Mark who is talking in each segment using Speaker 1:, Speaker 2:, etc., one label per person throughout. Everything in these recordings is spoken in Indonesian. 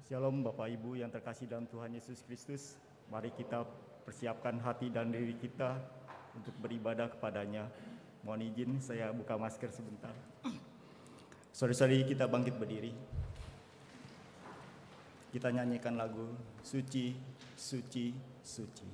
Speaker 1: Shalom Bapak Ibu yang terkasih dalam Tuhan Yesus Kristus. Mari kita persiapkan hati dan diri kita untuk beribadah kepadanya. Mohon izin saya buka masker sebentar. Saudara-saudari, kita bangkit berdiri. Kita nyanyikan lagu Suci, Suci, Suci.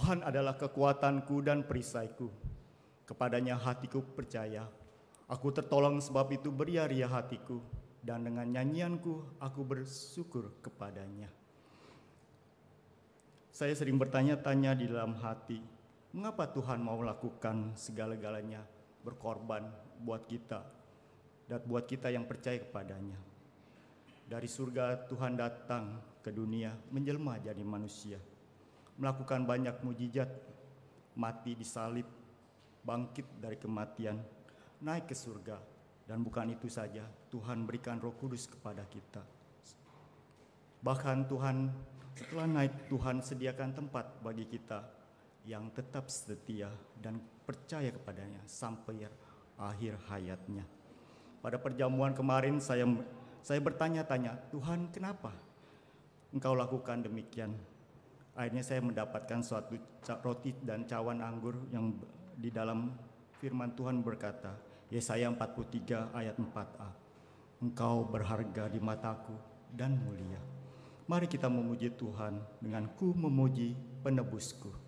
Speaker 1: Tuhan adalah kekuatanku dan perisaiku. Kepadanya hatiku percaya. Aku tertolong sebab itu beria-ria hatiku. Dan dengan nyanyianku aku bersyukur kepadanya. Saya sering bertanya-tanya di dalam hati. Mengapa Tuhan mau lakukan segala-galanya berkorban buat kita. Dan buat kita yang percaya kepadanya. Dari surga Tuhan datang ke dunia menjelma jadi manusia. Melakukan banyak mujizat, mati disalib, bangkit dari kematian, naik ke surga. Dan bukan itu saja, Tuhan berikan Roh Kudus kepada kita. Bahkan Tuhan setelah naik, Tuhan sediakan tempat bagi kita yang tetap setia dan percaya kepadanya sampai akhir hayatnya. Pada perjamuan kemarin saya bertanya-tanya, Tuhan kenapa Engkau lakukan demikian? Akhirnya saya mendapatkan suatu roti dan cawan anggur yang di dalam firman Tuhan berkata, Yesaya 43 ayat 4a, Engkau berharga di mataku dan mulia. Mari kita memuji Tuhan dengan ku memuji penebusku.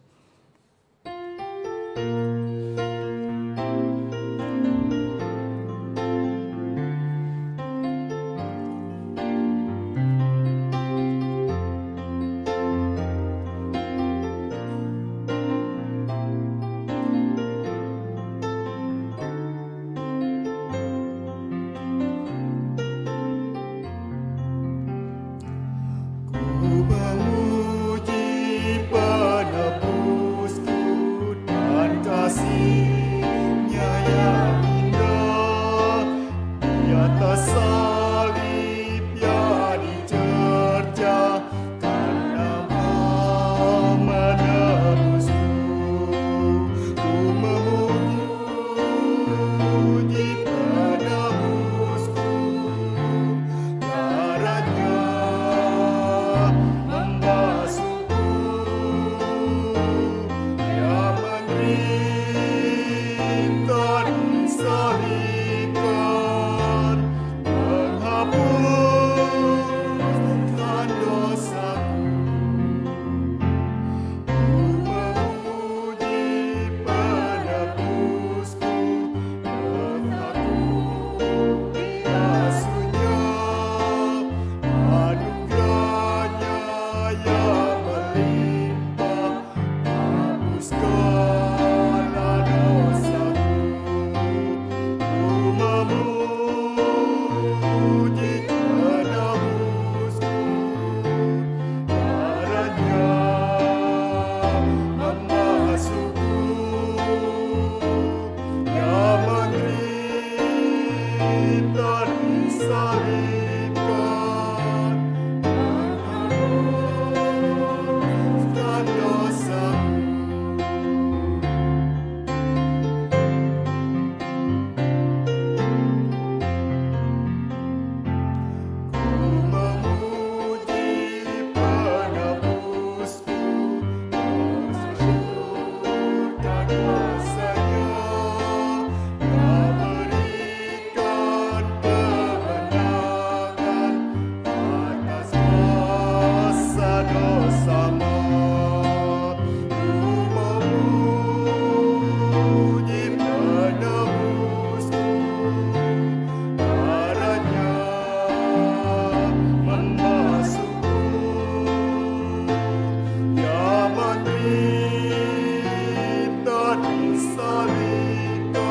Speaker 1: salibkan,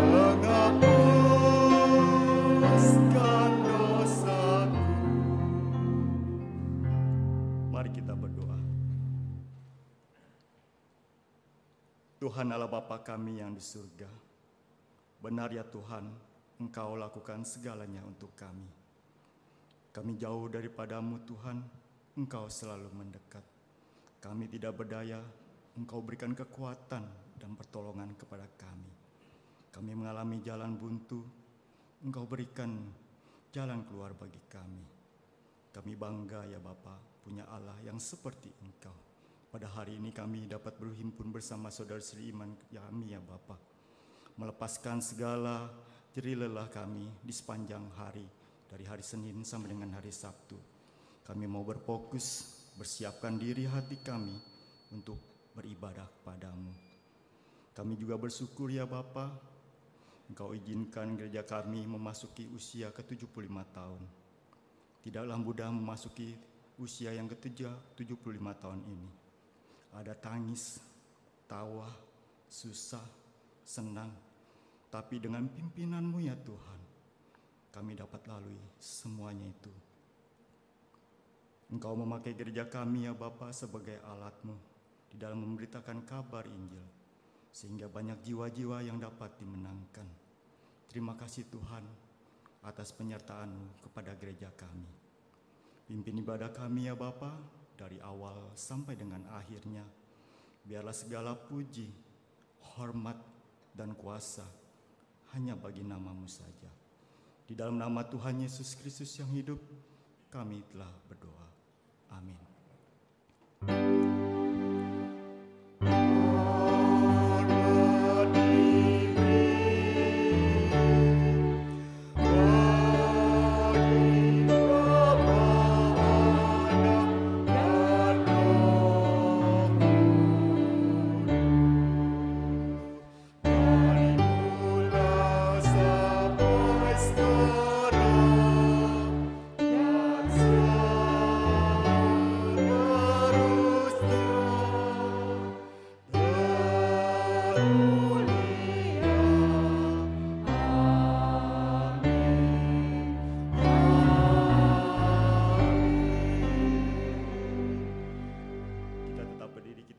Speaker 1: menghapuskan dosaku. Mari kita berdoa. Tuhan Allah Bapa kami yang di surga, benar ya Tuhan, Engkau lakukan segalanya untuk kami. Kami jauh daripadamu Tuhan, Engkau selalu mendekat. Kami tidak berdaya, Engkau berikan kekuatan dan pertolongan kepada kami. Kami mengalami jalan buntu, Engkau berikan jalan keluar bagi kami. Kami bangga ya Bapa, punya Allah yang seperti Engkau. Pada hari ini kami dapat berhimpun bersama saudara-saudari iman kami ya Bapa, melepaskan segala jerih lelah kami di sepanjang hari, dari hari Senin sampai dengan hari Sabtu. Kami mau berfokus, bersiapkan diri hati kami untuk beribadah padamu. Kami juga bersyukur ya Bapa, Engkau izinkan gereja kami memasuki usia ke-75 tahun. Tidaklah mudah memasuki usia yang ke-75 tahun ini. Ada tangis, tawa, susah, senang, tapi dengan pimpinan-Mu ya Tuhan, kami dapat lalui semuanya itu. Engkau memakai gereja kami ya Bapa sebagai alat-Mu di dalam memberitakan kabar Injil, sehingga banyak jiwa-jiwa yang dapat dimenangkan. Terima kasih Tuhan atas penyertaan-Mu kepada gereja kami. Pimpin ibadah kami ya Bapa, dari awal sampai dengan akhirnya. Biarlah segala puji, hormat, dan kuasa hanya bagi nama-Mu saja. Di dalam nama Tuhan Yesus Kristus yang hidup, kami telah berdoa. Amin.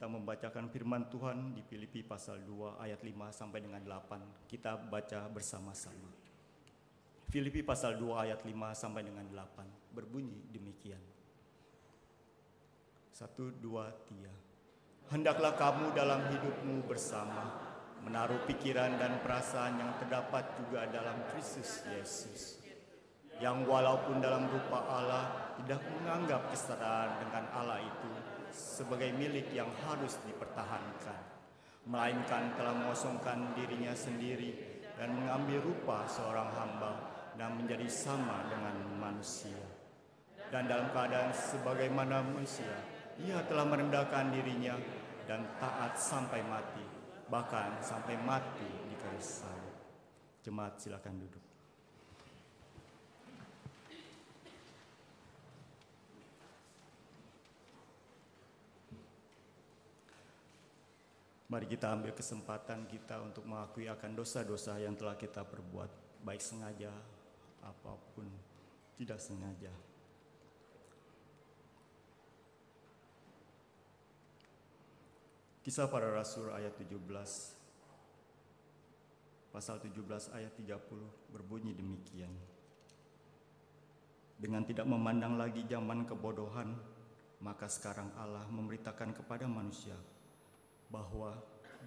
Speaker 1: Membacakan firman Tuhan di Filipi pasal 2 ayat 5 sampai dengan 8. Kita baca bersama-sama. Filipi pasal 2 ayat 5 sampai dengan 8 berbunyi demikian. 1, 2, 3. Hendaklah kamu dalam hidupmu bersama menaruh pikiran dan perasaan yang terdapat juga dalam Kristus Yesus, yang walaupun dalam rupa Allah tidak menganggap kesetaraan dengan Allah itu sebagai milik yang harus dipertahankan, melainkan telah mengosongkan dirinya sendiri dan mengambil rupa seorang hamba dan menjadi sama dengan manusia. Dan dalam keadaan sebagaimana manusia, ia telah merendahkan dirinya dan taat sampai mati, bahkan sampai mati di kayu salib. Jemaat silakan duduk. Mari kita ambil kesempatan kita untuk mengakui akan dosa-dosa yang telah kita perbuat, baik sengaja apapun tidak sengaja. Kisah Para Rasul ayat 17, pasal 17 ayat 30 berbunyi demikian. Dengan tidak memandang lagi zaman kebodohan, maka sekarang Allah memberitakan kepada manusia bahwa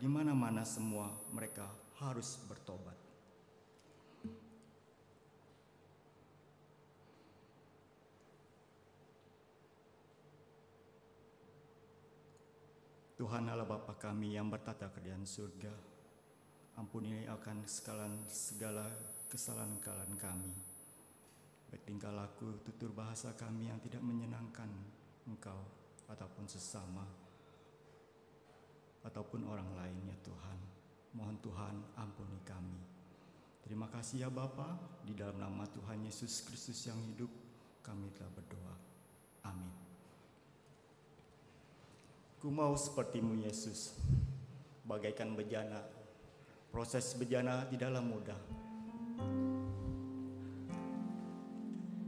Speaker 1: di mana-mana semua mereka harus bertobat. Tuhan Allah Bapa kami yang bertata di surga, ampuni akan segala kesalahan kami, baik tingkah laku, tutur bahasa kami yang tidak menyenangkan Engkau ataupun sesama, ataupun orang lain ya Tuhan. Mohon Tuhan ampuni kami. Terima kasih ya Bapa, di dalam nama Tuhan Yesus Kristus yang hidup kami telah berdoa. Amin. Ku mau seperti-Mu Yesus, bagaikan bejana. Proses bejana tidaklah mudah.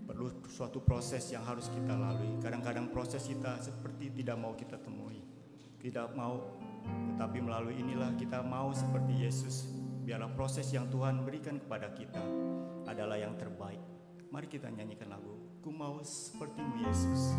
Speaker 1: Perlu suatu proses yang harus kita lalui. Kadang-kadang proses kita seperti tidak mau kita temui. Tidak mau, tetapi melalui inilah kita mau seperti Yesus. Biarlah proses yang Tuhan berikan kepada kita adalah yang terbaik. Mari kita nyanyikan lagu Ku Mau Sepertimu Yesus.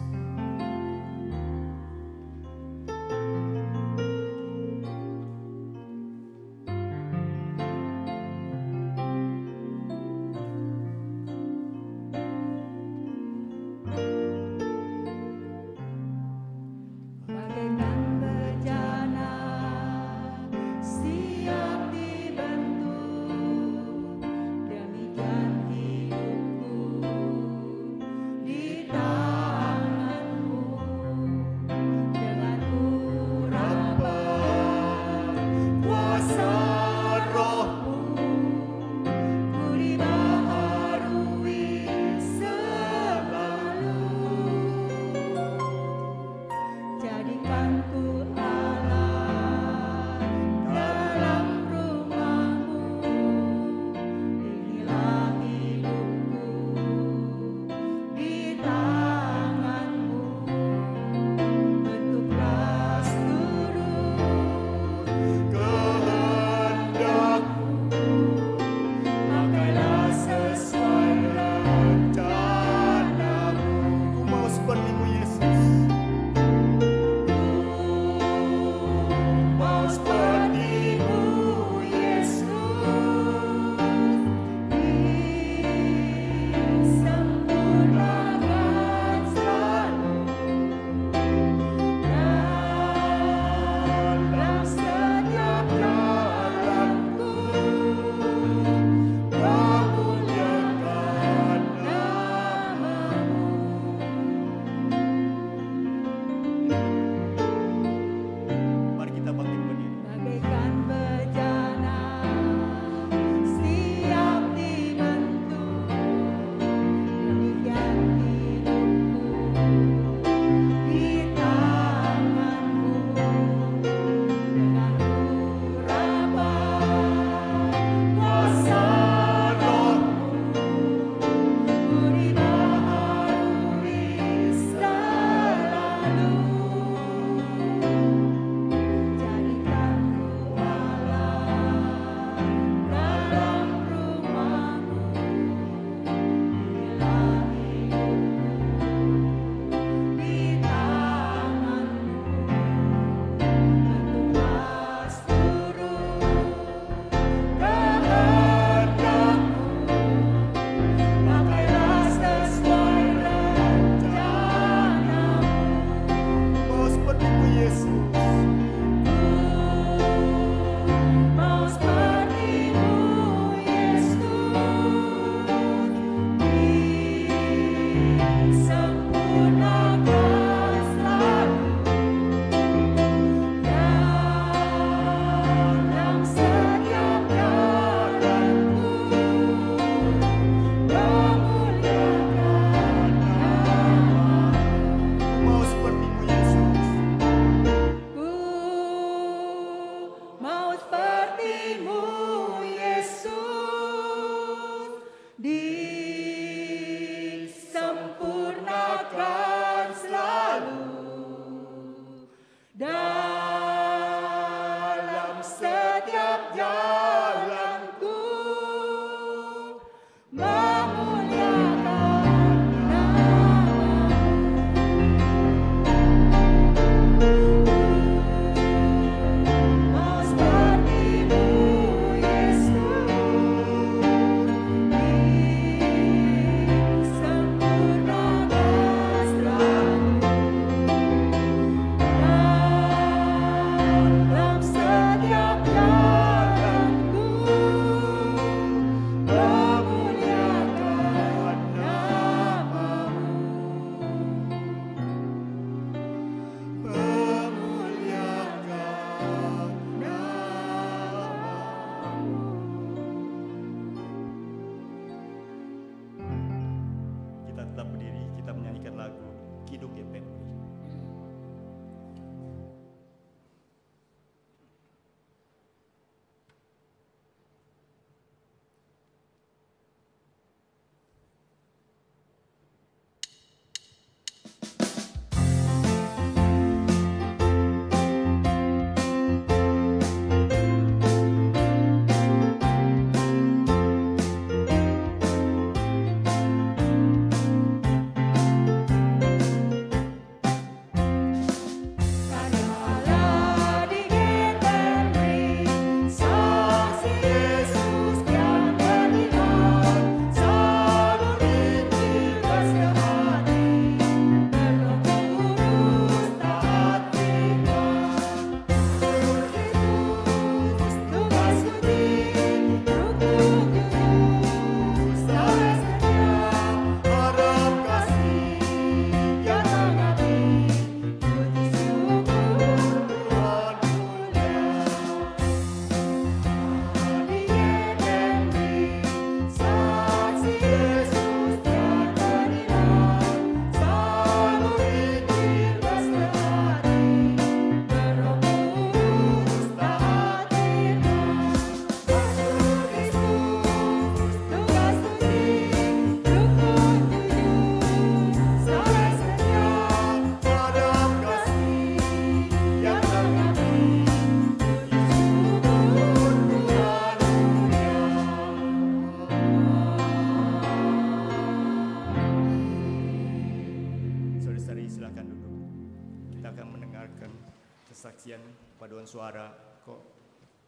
Speaker 1: suara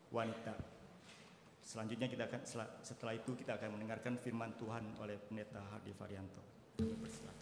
Speaker 1: wanita. Selanjutnya setelah itu kita akan mendengarkan firman Tuhan oleh Pendeta Hardy Varianto. Persilakan.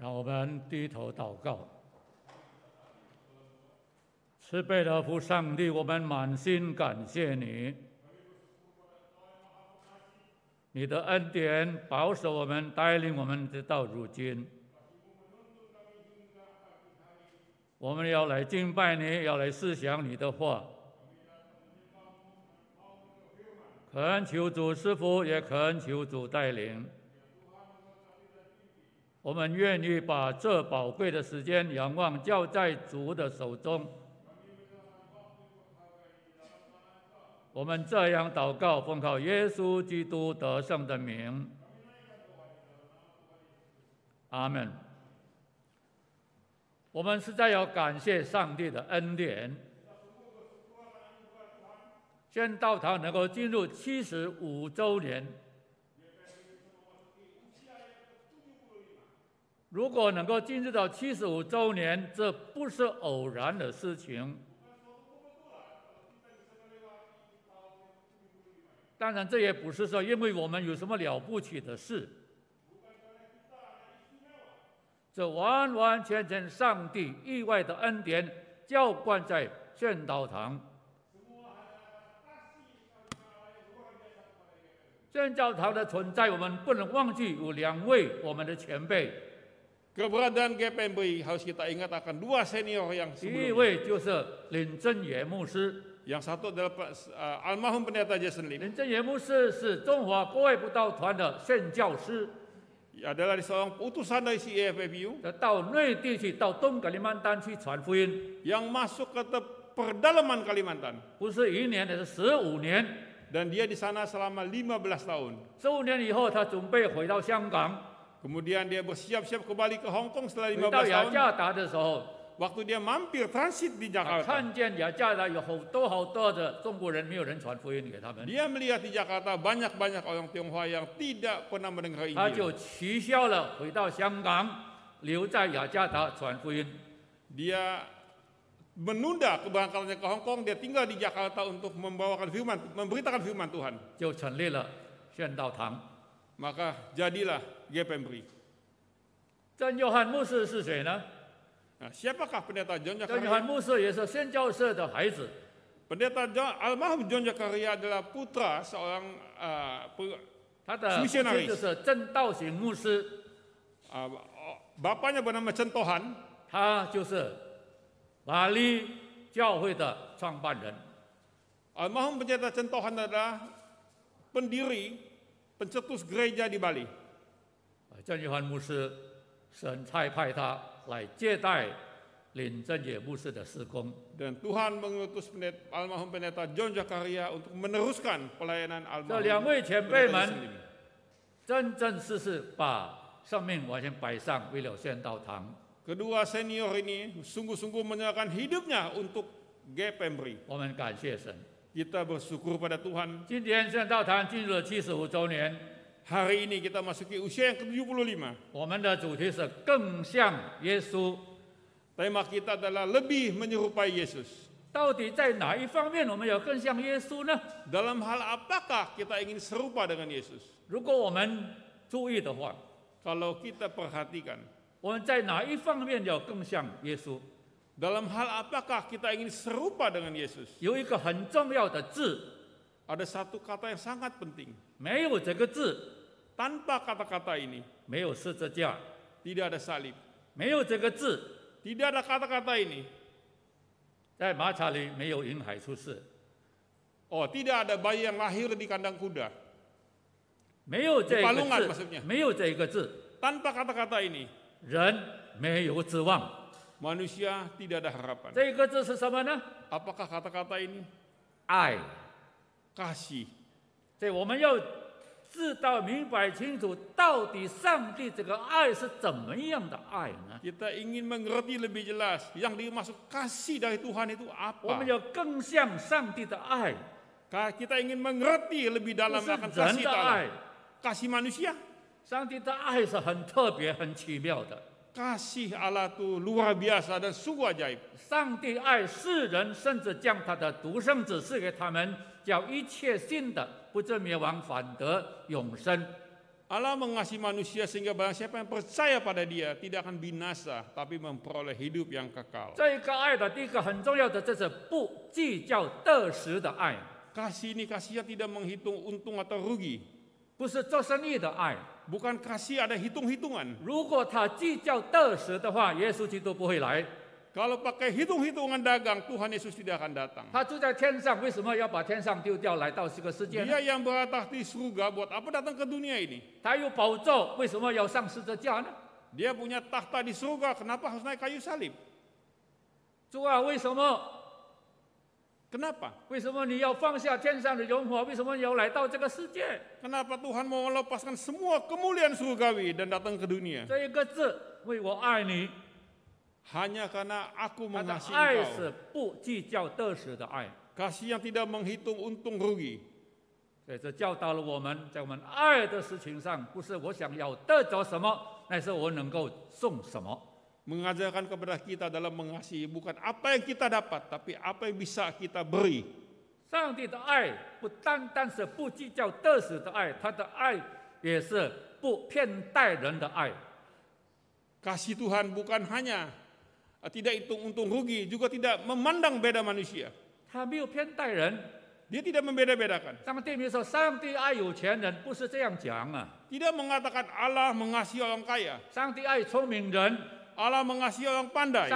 Speaker 2: 让我们低头祷告。慈悲的父上帝，我们满心感谢你，你的恩典保守我们，带领我们直到如今。我们要来敬拜你，要来思想你的话，恳求主师父，也恳求主带领。我们愿意把这宝贵的时间仰望交在主的手中。我们这样祷告，奉靠耶稣基督得胜的名，阿们。我们实在要感谢上帝的恩典，宣道堂能够进入75周年。如果能够进入到75周年，这不是偶然的事情。当然，这也不是说因为我们有什么了不起的事，这完完全全上帝意外的恩典浇灌在宣道堂。宣教堂的存在，我们不能忘记有2位我们的前辈。
Speaker 3: Keberadaan GPMBI harus kita ingat akan 2 senior yang
Speaker 2: 第一
Speaker 3: sebelumnya.
Speaker 2: 位就是林真也牧师。
Speaker 3: Yang satu adalah almarhum pendeta Jason Lim.
Speaker 2: 林真也牧师是中华国外布道团的宣教师，
Speaker 3: Adalah seorang utusan dari CAFFU
Speaker 2: 到内地去，到东格里曼丹去传福音，
Speaker 3: yang masuk ke pedalaman Kalimantan.
Speaker 2: 不是1年，而是15年。
Speaker 3: Dan dia di sana selama 15 tahun.
Speaker 2: 15年以后，他准备回到香港。
Speaker 3: Kemudian dia bersiap-siap kembali ke Hong Kong setelah
Speaker 2: 回到
Speaker 3: 15
Speaker 2: 雅
Speaker 3: tahun.
Speaker 2: 加达的时候，
Speaker 3: Waktu dia mampir transit di
Speaker 2: 他
Speaker 3: Jakarta,
Speaker 2: 看见雅加达有好多的中国人，没有人传福音给他们，
Speaker 3: dia melihat di Jakarta banyak-banyak orang Tionghoa yang tidak pernah mendengar
Speaker 2: 他
Speaker 3: Injil.
Speaker 2: 就取消了回到香港，留在雅加达传福音。
Speaker 3: Dia menunda keberangkatannya ke Hong Kong, dia tinggal di Jakarta untuk memberitakan firman Tuhan.
Speaker 2: 就成立了宣道堂。
Speaker 3: Maka jadilah GPMBI.
Speaker 2: 真约翰牧师是谁呢？
Speaker 3: Nah, siapakah pendeta John
Speaker 2: 真约翰
Speaker 3: Zakaria?
Speaker 2: 牧师也是宣教社的孩子，
Speaker 3: Pendeta almarhum John Zakaria adalah putra seorang
Speaker 2: 他的父亲就是真道行牧师，
Speaker 3: bapaknya bernama Chen Tohan.
Speaker 2: 他就是巴黎教会的创办人。
Speaker 3: Almarhum pendeta Chen Tohan adalah pendiri pencetus gereja di Bali.
Speaker 2: 真约翰牧师，神差派他来接待林真也牧师的事工。
Speaker 3: Dan Tuhan mengutus almarhum pendeta John Zakaria untuk meneruskan pelayanan
Speaker 2: 这
Speaker 3: almarhum
Speaker 2: 2位前辈
Speaker 3: pendeta
Speaker 2: 们
Speaker 3: Jason Lim.
Speaker 2: 真真实实把生命完全摆上，为了宣道堂。
Speaker 3: Kedua senior ini sungguh-sungguh menyerahkan hidupnya untuk GPMBI.
Speaker 2: 我们感谢神。
Speaker 3: Kita bersyukur pada Tuhan.
Speaker 2: 今天宣道堂进入了75周年，
Speaker 3: Hari ini kita masuki usia yang ke-75.
Speaker 2: 我们的主题是更像耶稣。
Speaker 3: Tema kita adalah lebih menyerupai Yesus.
Speaker 2: 到底在哪一方面我们要更像耶稣呢？
Speaker 3: Dalam hal apakah kita ingin serupa dengan Yesus?
Speaker 2: 如果我们注意的话，
Speaker 3: Kalau kita perhatikan,
Speaker 2: 我们在哪一方面要更像耶稣？
Speaker 3: dalam hal apakah kita ingin serupa dengan Yesus?
Speaker 2: 有一个很重要的字，
Speaker 3: Ada satu kata yang sangat penting.
Speaker 2: 没有这个字，
Speaker 3: Tanpa kata-kata ini,
Speaker 2: 没有十字架；
Speaker 3: tidak ada salib.
Speaker 2: 没有这个字，
Speaker 3: Tidak ada kata-kata ini.
Speaker 2: 在马槽里没有婴孩出世，
Speaker 3: Oh, tidak ada bayi yang lahir di kandang kuda.
Speaker 2: 没有这个
Speaker 3: Palungan
Speaker 2: 字
Speaker 3: maksudnya，
Speaker 2: 没有这个字，
Speaker 3: Tanpa kata-kata ini,
Speaker 2: 人没有指望。
Speaker 3: manusia tidak ada harapan.
Speaker 2: 这个字是什么呢？
Speaker 3: Apakah kata-kata ini?
Speaker 2: 爱。
Speaker 3: Kasih.
Speaker 2: 所以我们要知道明白清楚，到底上帝这个爱是怎么样的爱呢？
Speaker 3: Kita ingin mengerti lebih jelas yang dimaksud kasih dari Tuhan itu
Speaker 2: 我们
Speaker 3: apa.
Speaker 2: 要更像上帝的爱，
Speaker 3: Kita ingin mengerti lebih
Speaker 2: 不
Speaker 3: dalam
Speaker 2: 是
Speaker 3: akan
Speaker 2: 人
Speaker 3: kasih
Speaker 2: 的
Speaker 3: Allah.
Speaker 2: 爱。
Speaker 3: Kasih manusia.
Speaker 2: 上帝的爱是很特别、很奇妙的。
Speaker 3: Kasih Allah itu luar biasa dan sungguh ajaib.
Speaker 2: 上帝爱世人，甚至将他的独生子赐给他们，叫一切信的不至灭亡，反得永生。
Speaker 3: Allah mengasihi manusia sehingga barang siapa yang percaya pada Dia tidak akan binasa, tapi memperoleh hidup yang kekal.
Speaker 2: 这一个爱的第一个很重要的，就是不计较得失的爱，
Speaker 3: Kasih ini kasih yang tidak menghitung untung atau rugi.
Speaker 2: 不是做生意的爱。
Speaker 3: Bukan kasih ada hitung-hitungan.
Speaker 2: 如果他计较得失的话，耶稣基督不会来。
Speaker 3: Kalau pakai hitung-hitungan dagang, Tuhan Yesus tidak akan datang.
Speaker 2: 他住在天上，为什么要把天上丢掉，来到这个世界呢？
Speaker 3: Dia yang berada di surga, buat apa datang ke dunia ini?
Speaker 2: 他有宝座，为什么要上十字架呢？
Speaker 3: Dia punya tahta di surga, kenapa harus naik kayu salib?
Speaker 2: 主啊，为什么？
Speaker 3: Kenapa?
Speaker 2: 为什么你要放下天上的荣华？为什么你要来到这个世界？
Speaker 3: Kenapa Tuhan mau melepaskan semua kemuliaan surgawi dan datang ke dunia?
Speaker 2: 这一个字，为我爱你，
Speaker 3: Hanya karena aku
Speaker 2: 他的
Speaker 3: mengasihi
Speaker 2: 爱
Speaker 3: engkau.
Speaker 2: 是不计较得失的爱。
Speaker 3: Kasih yang tidak menghitung untung rugi.
Speaker 2: 所以这教导了我们，在我们爱的事情上，不是我想要得着什么，乃是我能够送什么。
Speaker 3: Mengajarkan kepada kita dalam mengasihi bukan apa yang kita dapat, tapi apa yang bisa kita beri.
Speaker 2: 上帝的爱不单单是不计较得失的爱，他的爱也是不偏待人的爱。
Speaker 3: Kasih Tuhan bukan hanya tidak hitung untung rugi, juga tidak memandang beda manusia.
Speaker 2: 他没有偏待人。
Speaker 3: Dia tidak membeda-bedakan.
Speaker 2: 上帝没有说上帝爱有钱人，不是这样讲啊。
Speaker 3: Tidak mengatakan Allah mengasihi orang kaya,
Speaker 2: 上帝爱聪明人，
Speaker 3: Allah mengasihi orang pandai,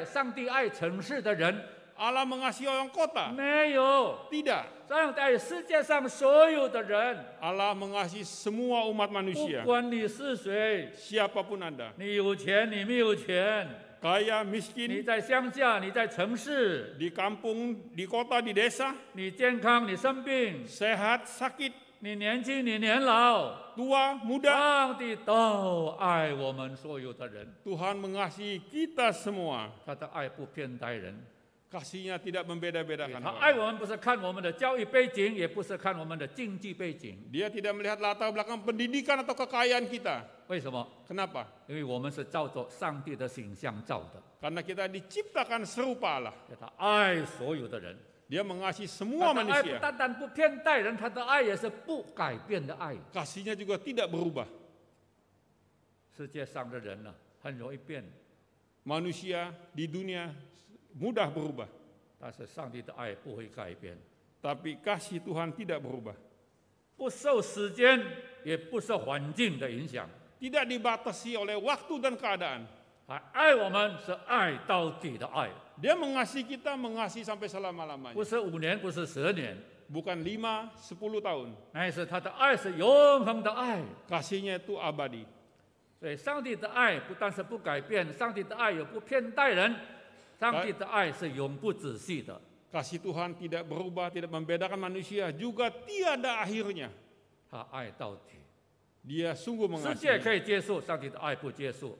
Speaker 2: 上帝爱城市的人，
Speaker 3: Allah mengasihi orang kota.
Speaker 2: 没有。
Speaker 3: Tidak.
Speaker 2: 上帝爱世界上所有的人，
Speaker 3: Allah mengasihi semua umat
Speaker 2: 不
Speaker 3: manusia,
Speaker 2: 管你是谁，
Speaker 3: siapapun Anda.
Speaker 2: 你有钱你没有钱，
Speaker 3: Kaya,
Speaker 2: 你
Speaker 3: miskin,
Speaker 2: 在乡下你在城市，
Speaker 3: di kampung, di kota, di desa,
Speaker 2: 你健康你生病，
Speaker 3: sehat, sakit,
Speaker 2: 你年轻你年老，
Speaker 3: tua, muda.
Speaker 2: 上帝都爱我们所有的人，
Speaker 3: Tuhan mengasihi kita semua.
Speaker 2: 他的爱不偏待人。
Speaker 3: Kasihnya tidak membeda-bedakan
Speaker 2: 他爱
Speaker 3: orang.
Speaker 2: 我们不是看我们的教育背景，也不是看我们的经济背景。
Speaker 3: Dia tidak melihat latar belakang pendidikan atau kekayaan kita.
Speaker 2: 为什么？
Speaker 3: Kenapa?
Speaker 2: 因为我们是照着上帝的形象造的，
Speaker 3: Karena kita diciptakan serupa Allah.
Speaker 2: 他爱所有的人。
Speaker 3: Dia mengasihi semua
Speaker 2: 他的爱不
Speaker 3: manusia.
Speaker 2: 单单不偏待人，他的爱也是不改变的爱。
Speaker 3: Kasihnya juga tidak berubah.
Speaker 2: 世界上的人呢，很容易变，
Speaker 3: Manusia di dunia mudah berubah.
Speaker 2: 但是上帝的爱不会改变，
Speaker 3: Tapi kasih Tuhan tidak berubah.
Speaker 2: 不受时间也不受环境的影响。
Speaker 3: Tidak dibatasi oleh waktu dan keadaan.
Speaker 2: 他爱我们是爱到底的爱，
Speaker 3: Dia mengasihi kita, mengasihi sampai selama-lamanya.
Speaker 2: 不是5年，不是10年，
Speaker 3: Bukan 5, 10 tahun.
Speaker 2: 乃是他的爱是永恒的爱。
Speaker 3: Kasihnya itu abadi.
Speaker 2: 所以，上帝的爱不但是不改变，上帝的爱也不偏待人，上帝的爱是永不止息的。
Speaker 3: Kasih Tuhan tidak berubah, tidak membedakan manusia, juga tiada akhirnya.
Speaker 2: 他爱到底，
Speaker 3: Dia sungguh
Speaker 2: 世界
Speaker 3: mengasihi.
Speaker 2: 可以接受，上帝的爱不接受；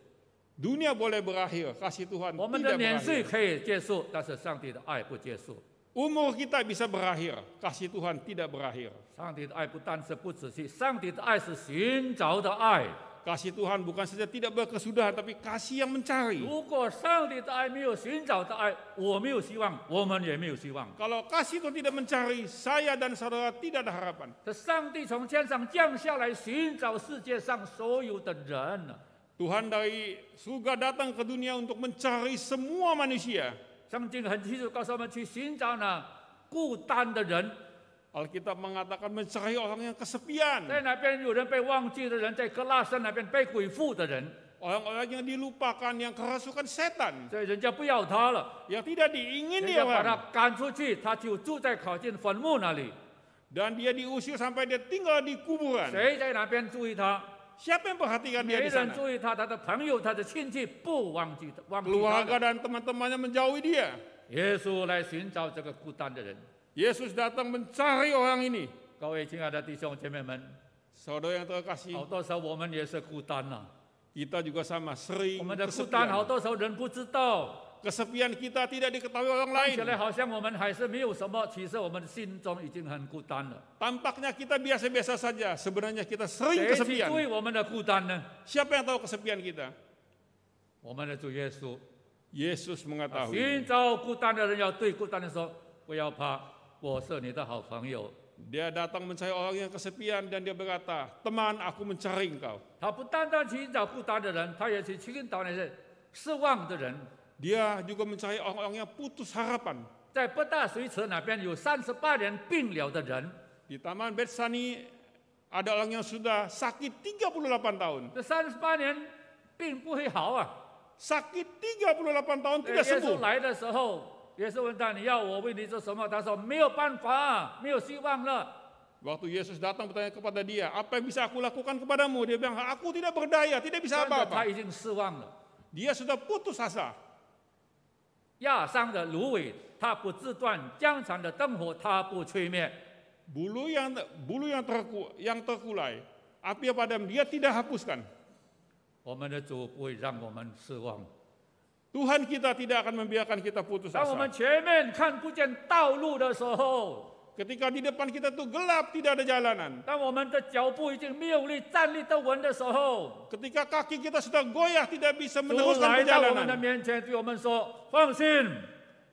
Speaker 3: Dunia boleh berakhir, kasih Tuhan
Speaker 2: 我们的
Speaker 3: tidak
Speaker 2: 年岁
Speaker 3: berakhir.
Speaker 2: 可以接受，但是上帝的爱不接受。
Speaker 3: Umur kita bisa berakhir, kasih Tuhan tidak berakhir.
Speaker 2: 上帝的爱不但是不仔细，上帝的爱是寻找的爱。
Speaker 3: Kasih Tuhan bukan saja tidak berkesudahan, tapi kasih yang mencari.
Speaker 2: 如果上帝的爱没有寻找的爱，我没有希望，我们也没有希望。
Speaker 3: Kalau kasih itu tidak mencari, saya dan saudara tidak ada harapan.
Speaker 2: 这上帝从天上降下来寻找世界上所有的人。
Speaker 3: Tuhan dari surga datang ke dunia untuk mencari semua manusia.
Speaker 2: 圣经很清楚告诉我们，去寻找那孤单的人。
Speaker 3: Alkitab mengatakan mencari orang yang kesepian.
Speaker 2: 在那边有人被忘记的人，在格拉森那边被鬼附的人，
Speaker 3: Orang-orang yang dilupakan, yang kerasukan setan.
Speaker 2: 所以人家不要他了，
Speaker 3: Yang tidak
Speaker 2: 人
Speaker 3: diingini
Speaker 2: 家把
Speaker 3: orang.
Speaker 2: 他赶出去，他就住在靠近坟墓那里。
Speaker 3: Dan dia diusir sampai dia tinggal di kuburan.
Speaker 2: 谁在那边注意他？
Speaker 3: Siapa yang perhatikan
Speaker 2: 没
Speaker 3: dia di
Speaker 2: 人
Speaker 3: sana?
Speaker 2: 注意他，他的朋友、他的亲戚不忘记他
Speaker 3: Keluarga
Speaker 2: 的。
Speaker 3: dan teman-temannya menjauhi dia.
Speaker 2: 耶稣来寻找这个孤单的人。
Speaker 3: Yesus datang mencari orang ini.
Speaker 2: 各位亲爱的弟兄姐妹们，
Speaker 3: Saudara yang terkasih,
Speaker 2: 好多时候我们也是孤单呐、
Speaker 3: kita juga sama
Speaker 2: 我
Speaker 3: sering
Speaker 2: 们的孤单好
Speaker 3: kesepian.
Speaker 2: 多时候人不知道。
Speaker 3: Kesepian kita tidak diketahui orang
Speaker 2: 看起
Speaker 3: lain.
Speaker 2: 来好像我们还是没有什么，其实我们心中已经很孤单了。
Speaker 3: Tampaknya kita biasa-biasa saja, sebenarnya kita sering
Speaker 2: 谁去
Speaker 3: kesepian.
Speaker 2: 注意我们的孤单呢？
Speaker 3: Siapa yang tahu kesepian kita?
Speaker 2: 我们的主耶稣。
Speaker 3: Yesus
Speaker 2: 寻
Speaker 3: mengetahui.
Speaker 2: 找孤单的人要对孤单的说：不要怕，我是你的好朋友，
Speaker 3: Dia datang mencari orang yang kesepian dan dia berkata, teman, aku mencari engkau.
Speaker 2: 他不单单去寻找孤单的人，他也去寻找那些失望的人。
Speaker 3: Dia juga mencari orang-orang yang putus harapan.
Speaker 2: 在北大水池那边有38年病了的人，
Speaker 3: Di Taman Bethsani ada orang yang sudah sakit 38 tahun.
Speaker 2: 这38年病不会好啊。
Speaker 3: Sakit 38 tahun
Speaker 2: 耶
Speaker 3: tidak
Speaker 2: 稣
Speaker 3: sembuh.
Speaker 2: 来的时候，耶稣问他：“你要我为你做什么？”他说：“没有办法，没有希望了。”
Speaker 3: Waktu Yesus datang bertanya kepada dia, apa yang bisa aku lakukan kepadamu? Dia bilang, aku tidak berdaya, tidak bisa
Speaker 2: 真的，他
Speaker 3: apa-apa.
Speaker 2: 已经失望了。
Speaker 3: Dia sudah putus asa.
Speaker 2: 压伤的芦苇，它不自断；江场的灯火，它不吹灭。
Speaker 3: Bulu yang terkulai, api yang padam dia tidak hapuskan.
Speaker 2: 我们的主不会让我们失望。
Speaker 3: Tuhan kita tidak akan membiarkan kita putus
Speaker 2: 当我
Speaker 3: asa.
Speaker 2: 们前面看不见道路的时候，
Speaker 3: Ketika di depan kita tuh gelap, tidak ada jalanan.
Speaker 2: 当我们的脚步已经没有力站立得稳的时候，
Speaker 3: Ketika kaki kita sudah goyah, tidak bisa
Speaker 2: 主
Speaker 3: meneruskan
Speaker 2: 来到我们的
Speaker 3: perjalanan.
Speaker 2: 面前，对我们说：“放心，